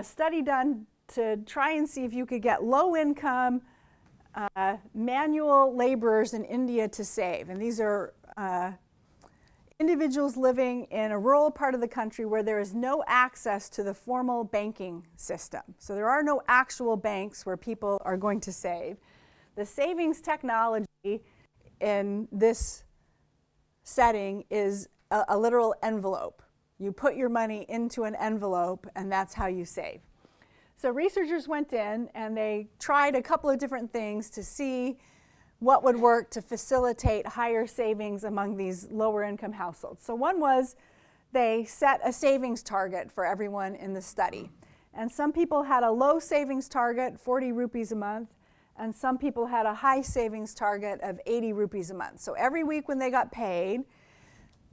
study done to try and see if you could get low-income manual laborers in India to save. And these are individuals living in a rural part of the country where there is no access to the formal banking system. So there are no actual banks where people are going to save. The savings technology in this setting is a literal envelope. You put your money into an envelope, and that's how you save. So researchers went in and they tried a couple of different things to see what would work to facilitate higher savings among these lower income households. So one was they set a savings target for everyone in the study. And some people had a low savings target, 40 rupees a month, and some people had a high savings target of 80 rupees a month. So every week when they got paid,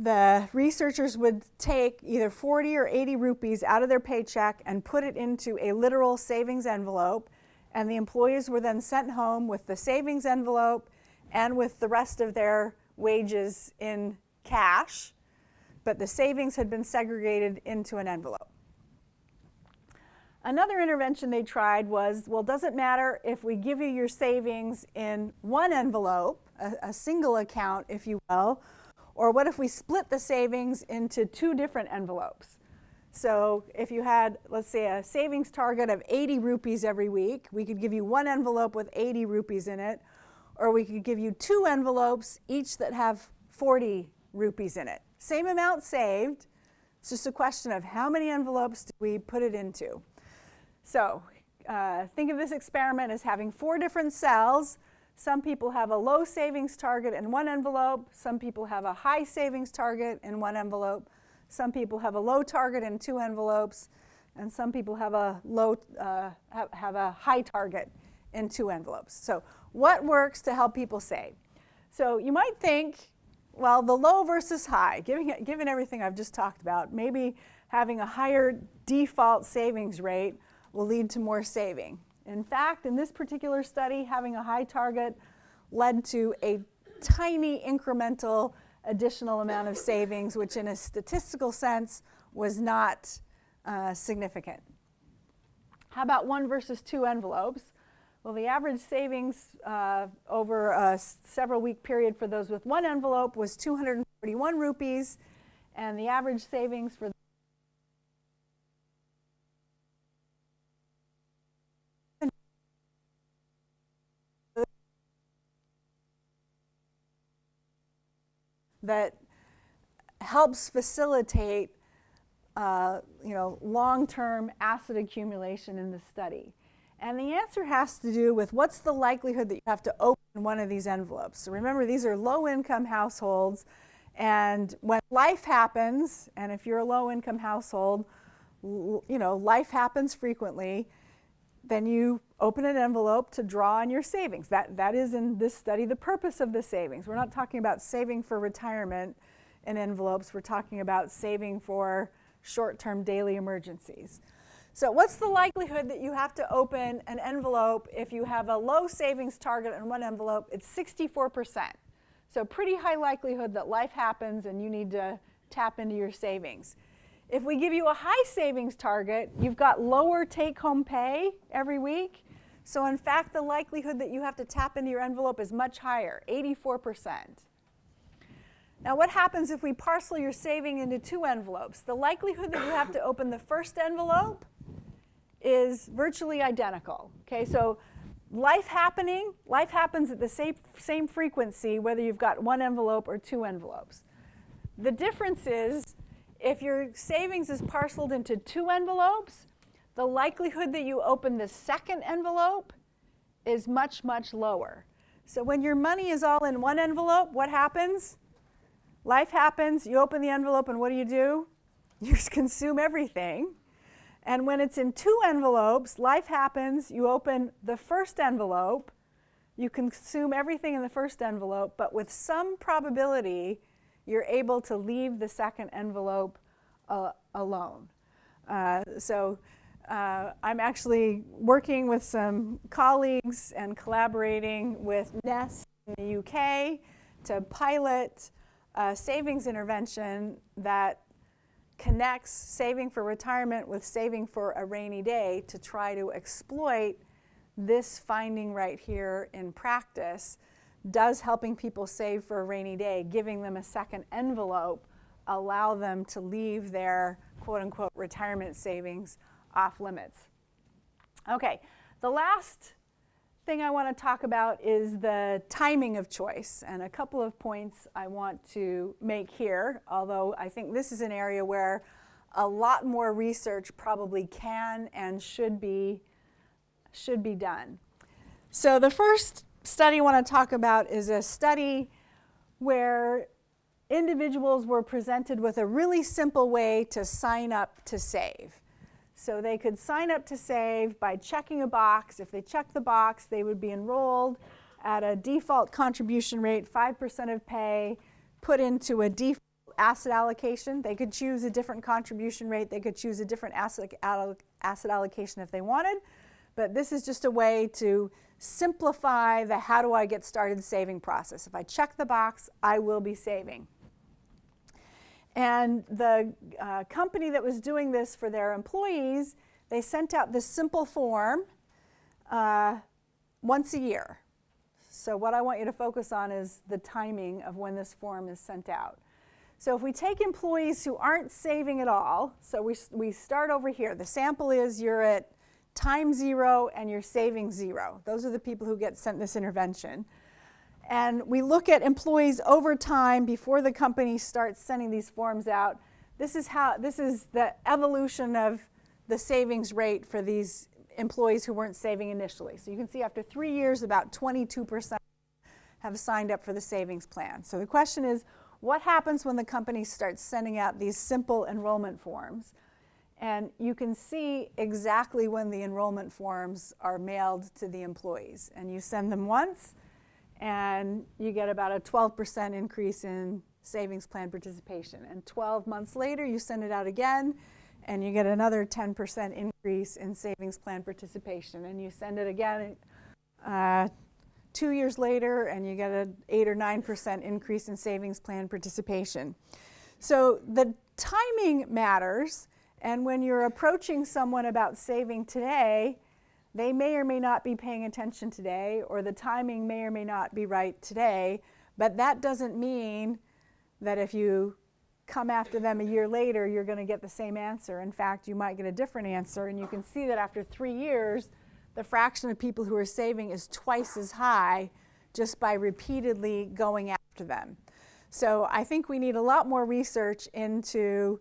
the researchers would take either 40 or 80 rupees out of their paycheck and put it into a literal savings envelope, and the employees were then sent home with the savings envelope and with the rest of their wages in cash, but the savings had been segregated into an envelope. Another intervention they tried was, well, does it matter if we give you your savings in one envelope, a single account, if you will, or what if we split the savings into two different envelopes? So if you had, let's say, a savings target of 80 rupees every week, we could give you one envelope with 80 rupees in it, or we could give you two envelopes, each that have 40 rupees in it. Same amount saved, it's just a question of how many envelopes do we put it into. So think of this experiment as having 4 different cells. Some people have a low savings target in one envelope. Some people have a high savings target in one envelope. Some people have a low target in 2 envelopes. And some people have a have a high target in 2 envelopes. So what works to help people save? So you might think, well, the low versus high, given everything I've just talked about, maybe having a higher default savings rate will lead to more saving. In fact, in this particular study, having a high target led to a tiny incremental additional amount of savings, which in a statistical sense was not significant. How about 1 versus 2 envelopes? Well, the average savings over a several week period for those with 1 envelope was 241 rupees, and the average savings for that helps facilitate long-term asset accumulation in the study. And the answer has to do with what's the likelihood that you have to open one of these envelopes. So remember, these are low-income households, and when life happens, and if you're a low-income household, life happens frequently, then you open an envelope to draw on your savings. That is, in this study, the purpose of the savings. We're not talking about saving for retirement in envelopes. We're talking about saving for short-term daily emergencies. So what's the likelihood that you have to open an envelope if you have a low savings target in one envelope? It's 64%. So pretty high likelihood that life happens and you need to tap into your savings. If we give you a high savings target, you've got lower take-home pay every week. So in fact, the likelihood that you have to tap into your envelope is much higher, 84%. Now what happens if we parcel your saving into 2 envelopes? The likelihood that you have to open the first envelope is virtually identical. Okay, so life happens at the same frequency whether you've got one envelope or two envelopes. The difference is if your savings is parceled into two envelopes, the likelihood that you open the second envelope is much, much lower. So when your money is all in one envelope, what happens? Life happens, you open the envelope, and what do? You consume everything. And when it's in two envelopes, life happens, you open the first envelope, you consume everything in the first envelope, but with some probability, you're able to leave the second envelope alone. I'm actually working with some colleagues and collaborating with Nest in the UK to pilot a savings intervention that connects saving for retirement with saving for a rainy day to try to exploit this finding right here in practice. Does helping people save for a rainy day, giving them a second envelope, allow them to leave their quote-unquote retirement savings off limits? Okay, the last thing I want to talk about is the timing of choice, and a couple of points I want to make here, although I think this is an area where a lot more research probably can and should be done. So the first study I want to talk about is a study where individuals were presented with a really simple way to sign up to save. So they could sign up to save by checking a box. If they checked the box, they would be enrolled at a default contribution rate, 5% of pay, put into a default asset allocation. They could choose a different contribution rate. They could choose a different asset allocation if they wanted. But this is just a way to simplify the how do I get started saving process. If I check the box, I will be saving. And the company that was doing this for their employees, they sent out this simple form once a year. So what I want you to focus on is the timing of when this form is sent out. So if we take employees who aren't saving at all, so we start over here. The sample is you're at time 0 and you're saving 0. Those are the people who get sent this intervention. And we look at employees over time before the company starts sending these forms out. This is the evolution of the savings rate for these employees who weren't saving initially. So you can see after 3 years, about 22% have signed up for the savings plan. So the question is, what happens when the company starts sending out these simple enrollment forms? And you can see exactly when the enrollment forms are mailed to the employees. And you send them once, and you get about a 12% increase in savings plan participation. And 12 months later, you send it out again, and you get another 10% increase in savings plan participation. And you send it again 2 years later, and you get an 8 or 9% increase in savings plan participation. So the timing matters, and when you're approaching someone about saving today, they may or may not be paying attention today, or the timing may or may not be right today, but that doesn't mean that if you come after them a year later, you're going to get the same answer. In fact, you might get a different answer, and you can see that after 3 years, the fraction of people who are saving is twice as high just by repeatedly going after them. So I think we need a lot more research into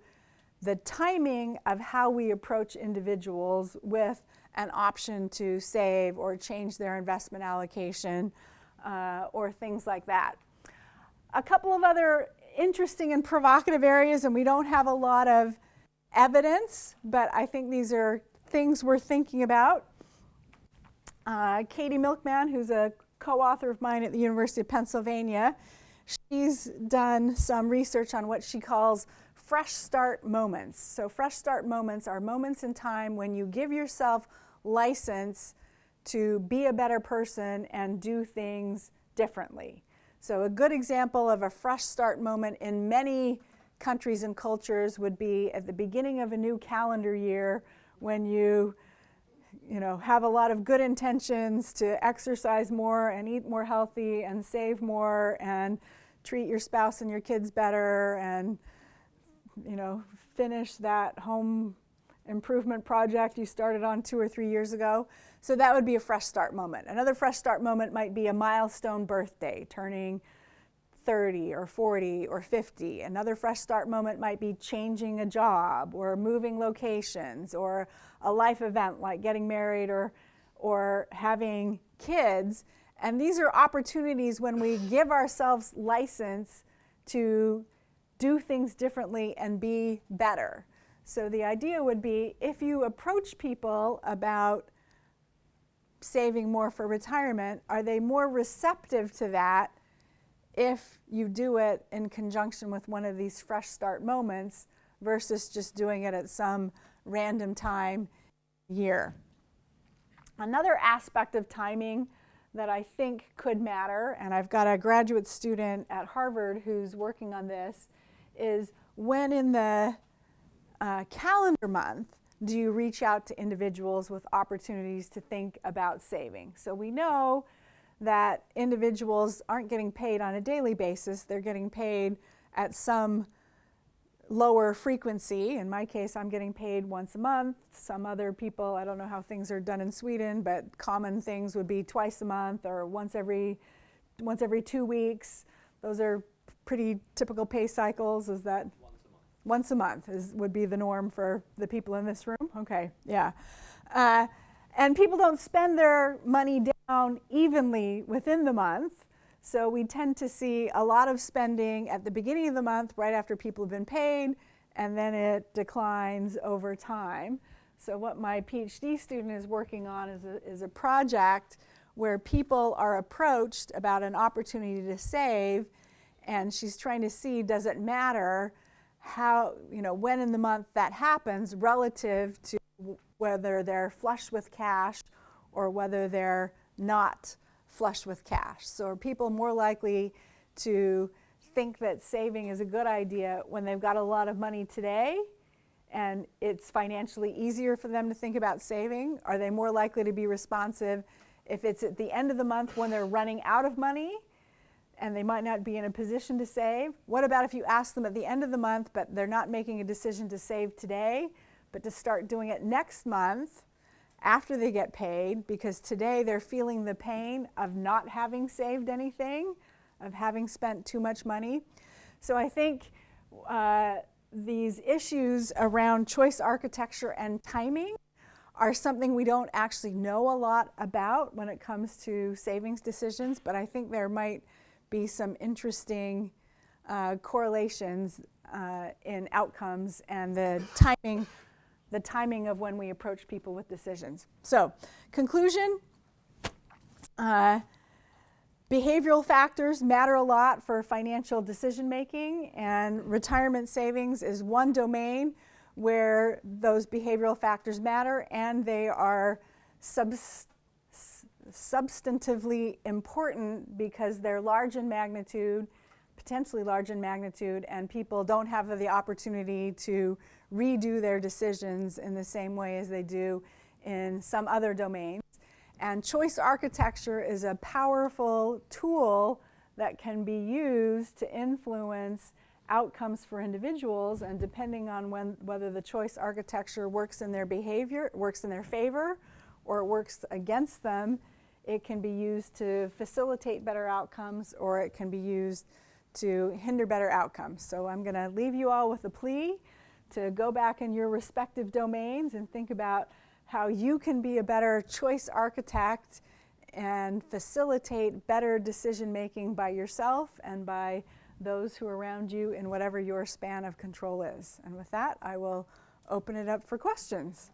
the timing of how we approach individuals with an option to save or change their investment allocation or things like that. A couple of other interesting and provocative areas, and we don't have a lot of evidence, but I think these are things we're thinking about. Katie Milkman, who's a co-author of mine at the University of Pennsylvania, she's done some research on what she calls fresh start moments. So fresh start moments are moments in time when you give yourself license to be a better person and do things differently. So a good example of a fresh start moment in many countries and cultures would be at the beginning of a new calendar year when you have a lot of good intentions to exercise more and eat more healthy and save more and treat your spouse and your kids better and finish that home improvement project you started on 2 or 3 years ago. So that would be a fresh start moment. Another fresh start moment might be a milestone birthday, turning 30 or 40 or 50. Another fresh start moment might be changing a job or moving locations or a life event like getting married or having kids. And these are opportunities when we give ourselves license to do things differently and be better. So the idea would be if you approach people about saving more for retirement, are they more receptive to that if you do it in conjunction with one of these fresh start moments versus just doing it at some random time year? Another aspect of timing that I think could matter, and I've got a graduate student at Harvard who's working on this, is when in the calendar month do you reach out to individuals with opportunities to think about saving? So we know that individuals aren't getting paid on a daily basis. They're getting paid at some lower frequency. In my case, I'm getting paid once a month. Some other people, I don't know how things are done in Sweden, but common things would be twice a month or once every 2 weeks. Those are pretty typical pay cycles. Is that? Once a month would be the norm for the people in this room? Okay, yeah. And people don't spend their money down evenly within the month. So we tend to see a lot of spending at the beginning of the month, right after people have been paid, and then it declines over time. So what my PhD student is working on is a project where people are approached about an opportunity to save, and she's trying to see, does it matter how, when in the month that happens relative to whether they're flush with cash or whether they're not flush with cash. So are people more likely to think that saving is a good idea when they've got a lot of money today and it's financially easier for them to think about saving? Are they more likely to be responsive if it's at the end of the month when they're running out of money and they might not be in a position to save? What about if you ask them at the end of the month, but they're not making a decision to save today, but to start doing it next month after they get paid, because today they're feeling the pain of not having saved anything, of having spent too much money? So I think these issues around choice architecture and timing are something we don't actually know a lot about when it comes to savings decisions, but I think there might be some interesting correlations in outcomes and the timing of when we approach people with decisions. So, conclusion, behavioral factors matter a lot for financial decision making, and retirement savings is one domain where those behavioral factors matter, and they are substantively important because they're large in magnitude, potentially large in magnitude, and people don't have the opportunity to redo their decisions in the same way as they do in some other domains. And choice architecture is a powerful tool that can be used to influence outcomes for individuals, and depending on whether the choice architecture works in their behavior, works in their favor, or it works against them, it can be used to facilitate better outcomes, or it can be used to hinder better outcomes. So I'm going to leave you all with a plea to go back in your respective domains and think about how you can be a better choice architect and facilitate better decision making by yourself and by those who are around you in whatever your span of control is. And with that, I will open it up for questions.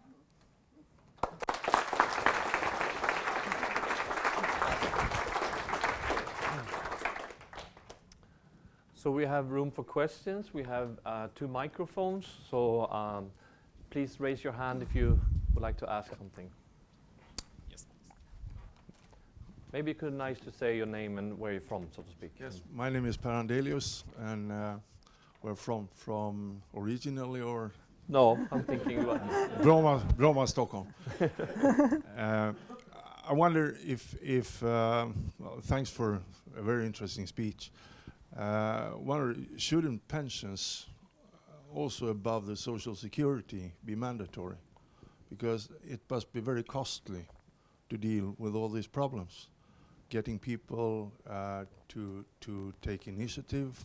So we have room for questions. We have 2 microphones, so please raise your hand if you would like to ask something. Yes. Maybe it could be nice to say your name and where you're from, so to speak. Yes, my name is Per Andelius, and we're from originally, or No, I'm thinking about Bromma, Stockholm. I wonder if well, thanks for a very interesting speech. Wonder, shouldn't pensions also above the Social Security be mandatory, because it must be very costly to deal with all these problems. Getting people to take initiative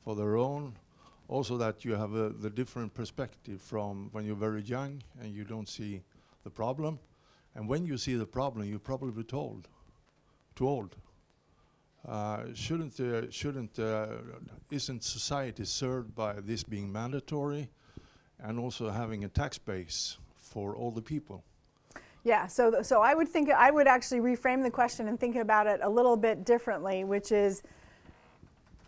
for their own. Also that you have the different perspective from when you're very young and you don't see the problem. And when you see the problem, you're probably too old. Isn't society served by this being mandatory and also having a tax base for all the people? Yeah, so I would actually reframe the question and think about it a little bit differently, which is,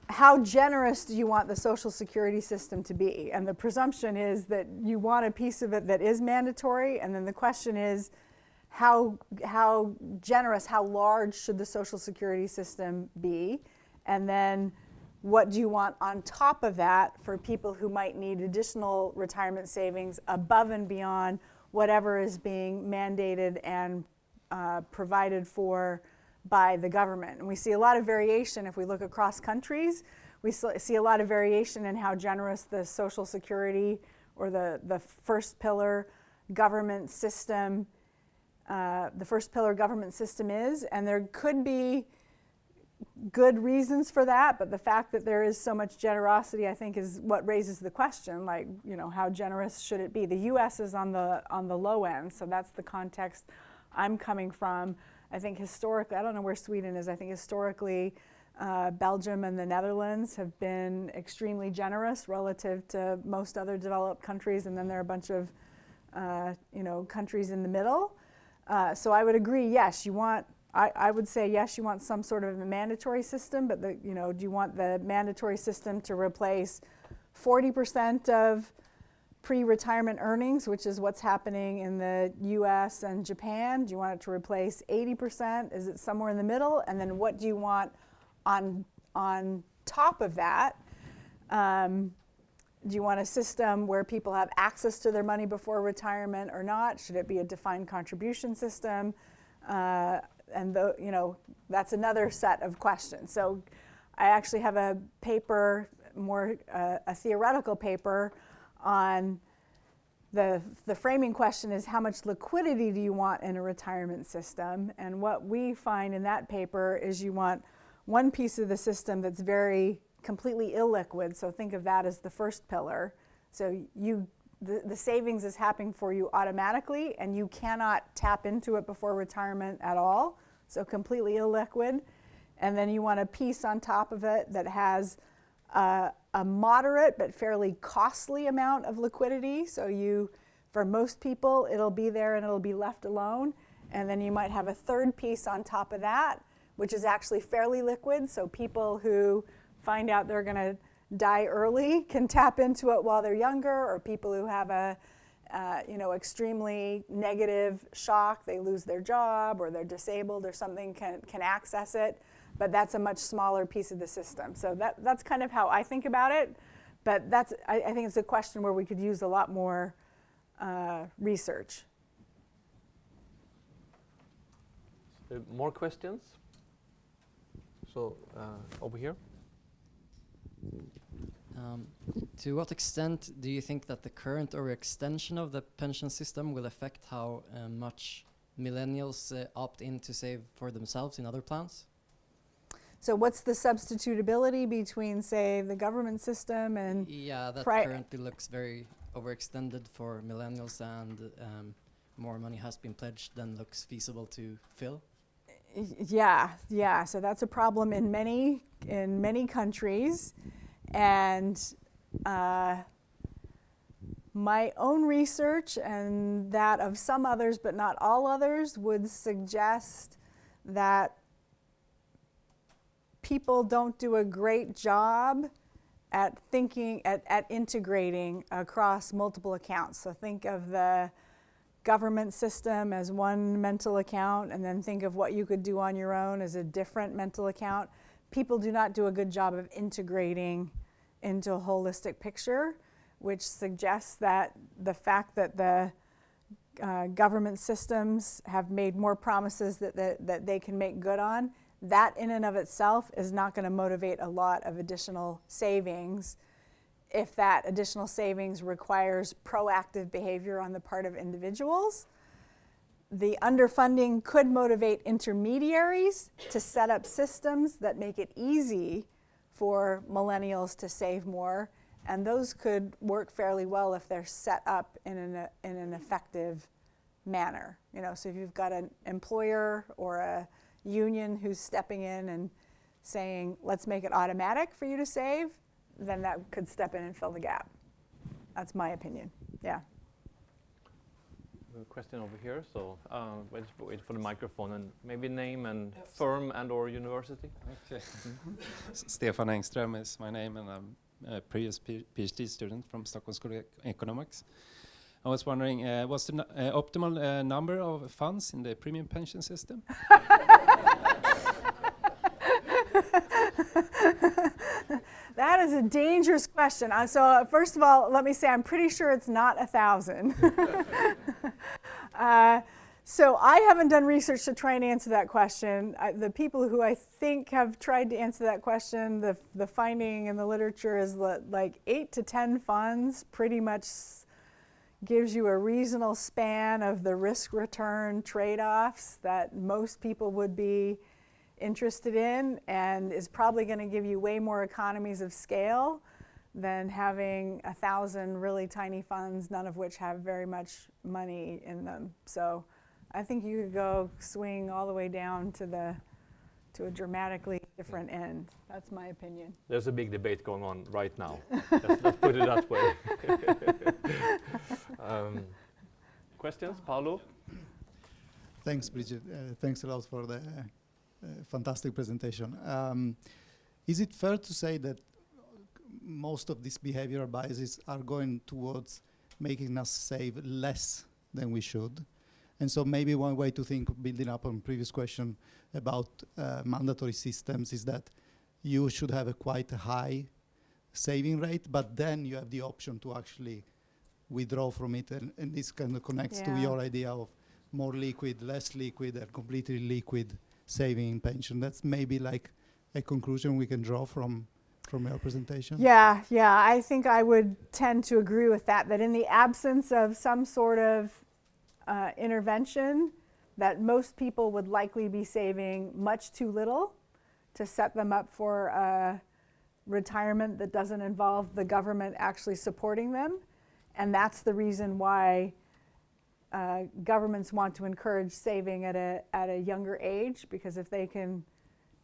how generous do you want the Social Security system to be? And the presumption is that you want a piece of it that is mandatory, and then the question is, how generous, how large should the Social Security system be? And then what do you want on top of that for people who might need additional retirement savings above and beyond whatever is being mandated and provided for by the government? And we see a lot of variation if we look across countries. We see a lot of variation in how generous the Social Security or the first pillar government system, is, and there could be good reasons for that, but the fact that there is so much generosity, I think, is what raises the question, like, you know, how generous should it be? The U.S. is on the low end, so that's the context I'm coming from. I think historically, I don't know where Sweden is, I think historically Belgium and the Netherlands have been extremely generous relative to most other developed countries, and then there are a bunch of countries in the middle. So I would agree, yes, I would say yes, you want some sort of a mandatory system, but do you want the mandatory system to replace 40% of pre-retirement earnings, which is what's happening in the US and Japan? Do you want it to replace 80%? Is it somewhere in the middle? And then what do you want on top of that? Do you want a system where people have access to their money before retirement or not? Should it be a defined contribution system? And that's another set of questions. So I actually have a paper, a theoretical paper, on the framing question is, how much liquidity do you want in a retirement system? And what we find in that paper is you want one piece of the system that's very completely illiquid, so think of that as the first pillar. So the savings is happening for you automatically, and you cannot tap into it before retirement at all, so completely illiquid. And then you want a piece on top of it that has a moderate but fairly costly amount of liquidity. So for most people, it'll be there and it'll be left alone. And then you might have a third piece on top of that, which is actually fairly liquid. So people who find out they're going to die early can tap into it while they're younger, or people who have a extremely negative shock, they lose their job or they're disabled or something, can access it. But that's a much smaller piece of the system. So that's kind of how I think about it. But I think it's a question where we could use a lot more research. More questions? So over here. To what extent do you think that the current or extension of the pension system will affect how much millennials opt in to save for themselves in other plans? So what's the substitutability between, say, the government system and... Yeah, that currently looks very overextended for millennials, and more money has been pledged than looks feasible to fill. Yeah. So that's a problem in many countries. And my own research and that of some others, but not all others, would suggest that people don't do a great job at integrating across multiple accounts. So think of the government system as one mental account, and then think of what you could do on your own as a different mental account. People do not do a good job of integrating into a holistic picture, which suggests that the fact that the government systems have made more promises that they can make good on, that in and of itself is not going to motivate a lot of additional savings if that additional savings requires proactive behavior on the part of individuals. The underfunding could motivate intermediaries to set up systems that make it easy for millennials to save more, and those could work fairly well if they're set up in an effective manner. You know, so if you've got an employer or a union who's stepping in and saying, let's make it automatic for you to save, then that could step in and fill the gap. That's my opinion. Yeah. A question over here, so wait for the microphone and maybe name and firm and or university. Okay. Stefan Engström is my name, and I'm a previous PhD student from Stockholm School of Economics. I was wondering, what's the optimal number of funds in the premium pension system? That is a dangerous question. So first of all, let me say I'm pretty sure it's not 1,000. So I haven't done research to try and answer that question. The people who I think have tried to answer that question, the finding in the literature is that like 8 to 10 funds pretty much gives you a reasonable span of the risk-return trade-offs that most people would be interested in, and is probably going to give you way more economies of scale than having 1,000 really tiny funds, none of which have very much money in them. So I think you could go swing all the way down to a dramatically different end. That's my opinion. There's a big debate going on right now. Let's put it that way. Questions, Paolo? Thanks, Bridget. Thanks a lot for the fantastic presentation. Is it fair to say that most of these behavioral biases are going towards making us save less than we should? And so maybe one way to think, building up on previous question about mandatory systems, is that you should have a quite high saving rate, but then you have the option to actually withdraw from it. And this kind of connects to your idea of more liquid, less liquid, and completely liquid saving in pension. That's maybe like a conclusion we can draw from your presentation. Yeah, I think I would tend to agree with that in the absence of some sort of intervention, that most people would likely be saving much too little to set them up for a retirement that doesn't involve the government actually supporting them. And that's the reason why governments want to encourage saving at a younger age, because if they can,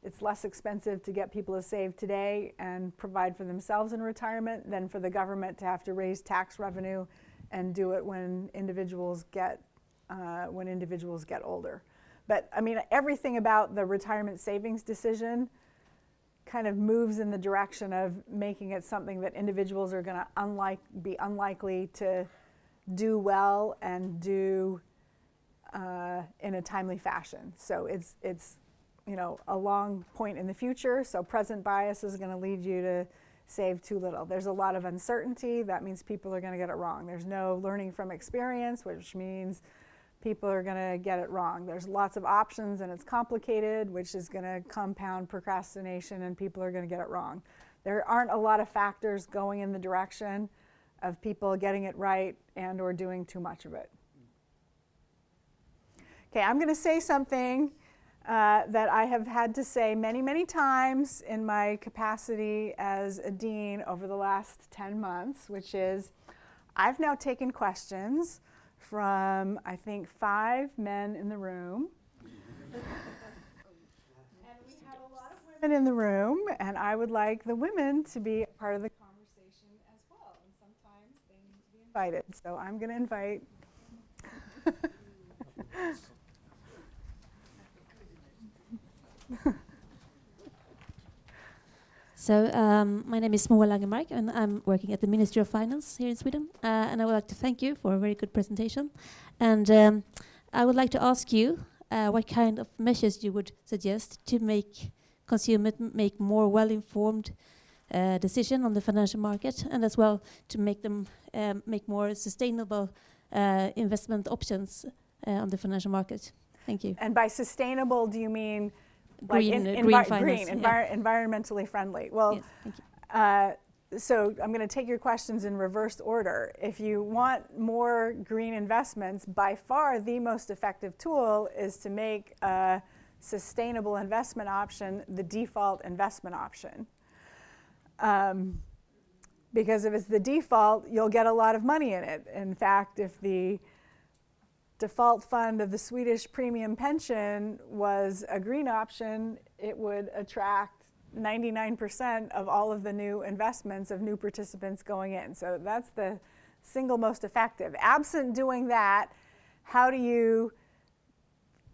it's less expensive to get people to save today and provide for themselves in retirement than for the government to have to raise tax revenue and do it when individuals get older. But I mean, everything about the retirement savings decision kind of moves in the direction of making it something that individuals are going to be unlikely to do well and do in a timely fashion. So it's you know, a long point in the future. So present bias is going to lead you to save too little. There's a lot of uncertainty. That means people are going to get it wrong. There's no learning from experience, which means people are going to get it wrong. There's lots of options and it's complicated, which is going to compound procrastination, and people are going to get it wrong. There aren't a lot of factors going in the direction of people getting it right and or doing too much of it. Okay, I'm going to say something that I have had to say many, many times in my capacity as a dean over the last 10 months, which is I've now taken questions from, I think, 5 men in the room. And we have a lot of women in the room, and I would like the women to be a part of the conversation as well. And sometimes they need to be invited. So I'm going to invite. So my name is Moa Langemark, and I'm working at the Ministry of Finance here in Sweden. And I would like to thank you for a very good presentation. And I would like to ask you what kind of measures you would suggest to make consumers make more well-informed decision on the financial market, and as well to make them make more sustainable investment options on the financial market. Thank you. And by sustainable, do you mean Green finance, environmentally friendly? Well, yes, thank you. so I'm going to take your questions in reverse order. If you want more green investments, by far the most effective tool is to make a sustainable investment option the default investment option. Because if it's the default, you'll get a lot of money in it. In fact, if the default fund of the Swedish premium pension was a green option, it would attract 99% of all of the new investments of new participants going in. So that's the single most effective. Absent doing that, how do you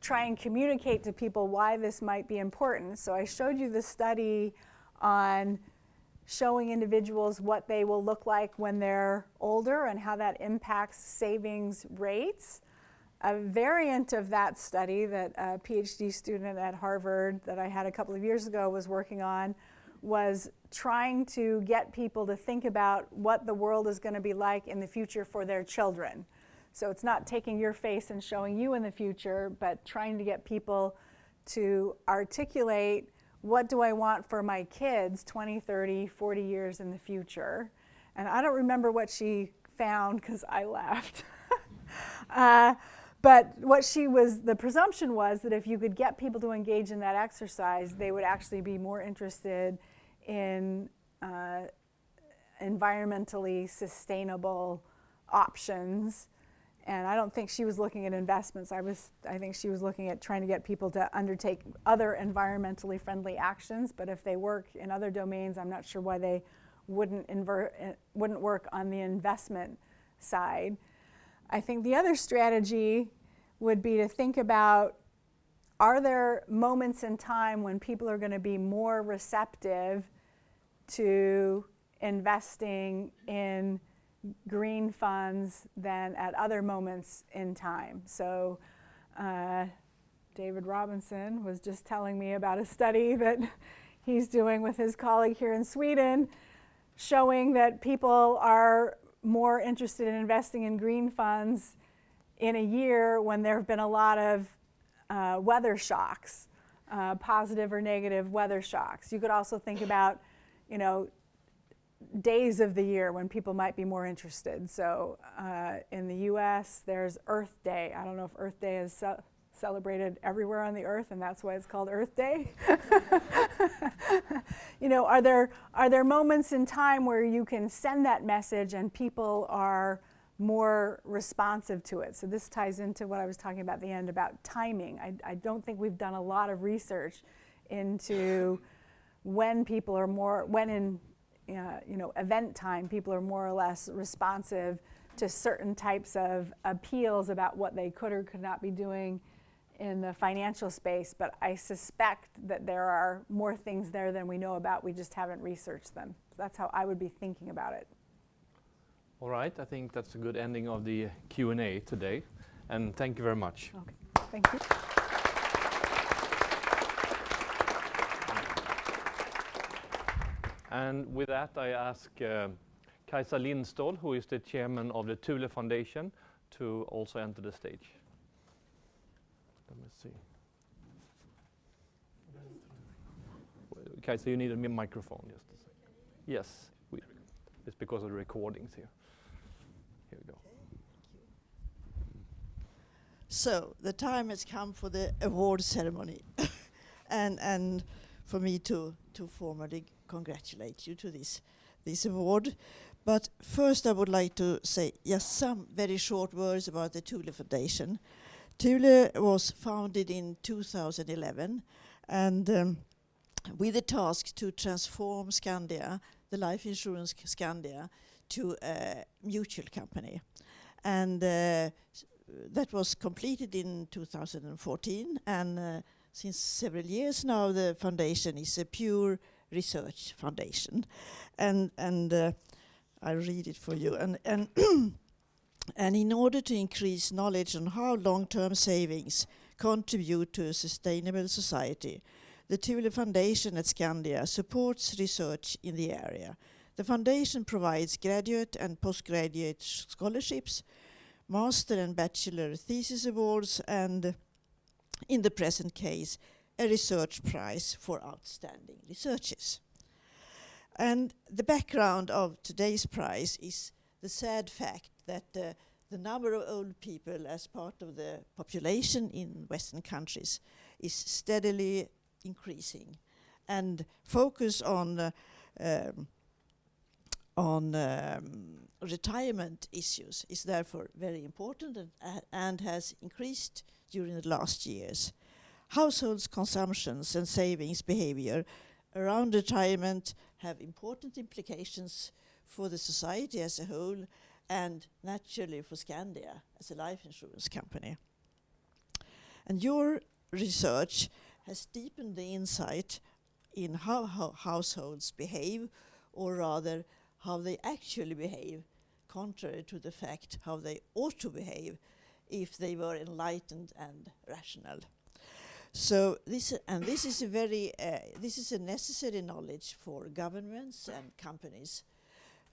try and communicate to people why this might be important? So I showed you the study on showing individuals what they will look like when they're older and how that impacts savings rates. A variant of that study that a PhD student at Harvard that I had a couple of years ago was working on was trying to get people to think about what the world is going to be like in the future for their children. So it's not taking your face and showing you in the future, but trying to get people to articulate, what do I want for my kids 20, 30, 40 years in the future? And I don't remember what she found because I laughed. But what the presumption was that if you could get people to engage in that exercise, they would actually be more interested in environmentally sustainable options. And I don't think she was looking at investments. I think she was looking at trying to get people to undertake other environmentally friendly actions. But if they work in other domains, I'm not sure why they wouldn't work on the investment side. I think the other strategy would be to think about, are there moments in time when people are going to be more receptive to investing in green funds than at other moments in time? So David Robinson was just telling me about a study that he's doing with his colleague here in Sweden, showing that people are more interested in investing in green funds in a year when there have been a lot of weather shocks, positive or negative weather shocks. You could also think about, days of the year when people might be more interested. So in the US, there's Earth Day. I don't know if Earth Day is celebrated everywhere on the earth, and that's why it's called Earth Day. Are there moments in time where you can send that message and people are more responsive to it? So this ties into what I was talking about at the end about timing. I don't think we've done a lot of research into when people are when in event time, people are more or less responsive to certain types of appeals about what they could or could not be doing in the financial space. But I suspect that there are more things there than we know about. We just haven't researched them. So that's how I would be thinking about it. All right, I think that's a good ending of the Q&A today. And thank you very much. Okay, thank you. And with that, I ask Kajsa Lindstål, who is the chairman of the Thule Foundation, to also enter the stage. Let me see. Kajsa, you need a microphone, just a second. Yes, it's because of the recordings here. Here we go. So the time has come for the award ceremony, and for me to formally congratulate you to this award. But first I would like to say just some very short words about the Thule Foundation. Thule was founded in 2011 and with the task to transform Skandia, the life insurance Skandia, to a mutual company. And that was completed in 2014, and since several years now the foundation is a pure research foundation. And I'll read it for you. And and in order to increase knowledge on how long-term savings contribute to a sustainable society, the Thule Foundation at Skandia supports research in the area. The foundation provides graduate and postgraduate scholarships, master and bachelor thesis awards, and in the present case, a research prize for outstanding researches. And the background of today's prize is the sad fact that the number of old people as part of the population in Western countries is steadily increasing, and focus on retirement issues is therefore very important and has increased during the last years. Households' consumptions and savings behavior around retirement have important implications for the society as a whole, and naturally for Skandia as a life insurance company. And your research has deepened the insight in how households behave, or rather how they actually behave, contrary to the fact how they ought to behave if they were enlightened and rational. So this is a very this is a necessary knowledge for governments and companies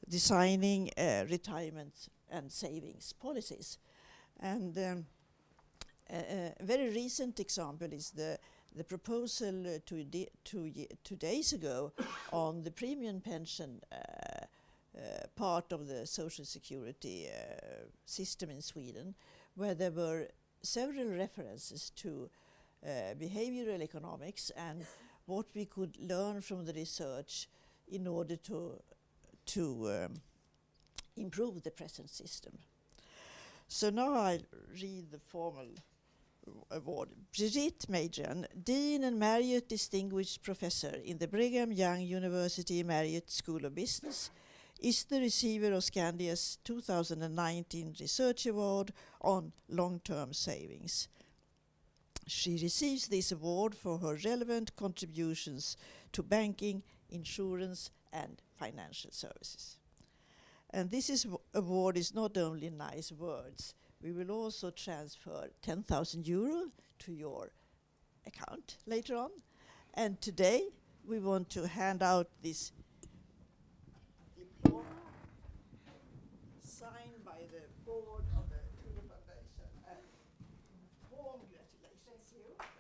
designing retirement and savings policies. And a very recent example is the proposal 2 days ago on the premium pension part of the social security system in Sweden, where there were several references to behavioral economics and what we could learn from the research in order to improve the present system. So now I'll read the formal award. Brigitte Madrian, Dean and Marriott Distinguished Professor in the Brigham Young University Marriott School of Business, is the receiver of Skandia's 2019 Research Award on long-term savings. She receives this award for her relevant contributions to banking, insurance, and financial services. And this award is not only nice words. We will also transfer 10,000 euro to your account later on. And today we want to hand out this diploma signed by the board of the Tudor Foundation. And warm congratulations. Thank you.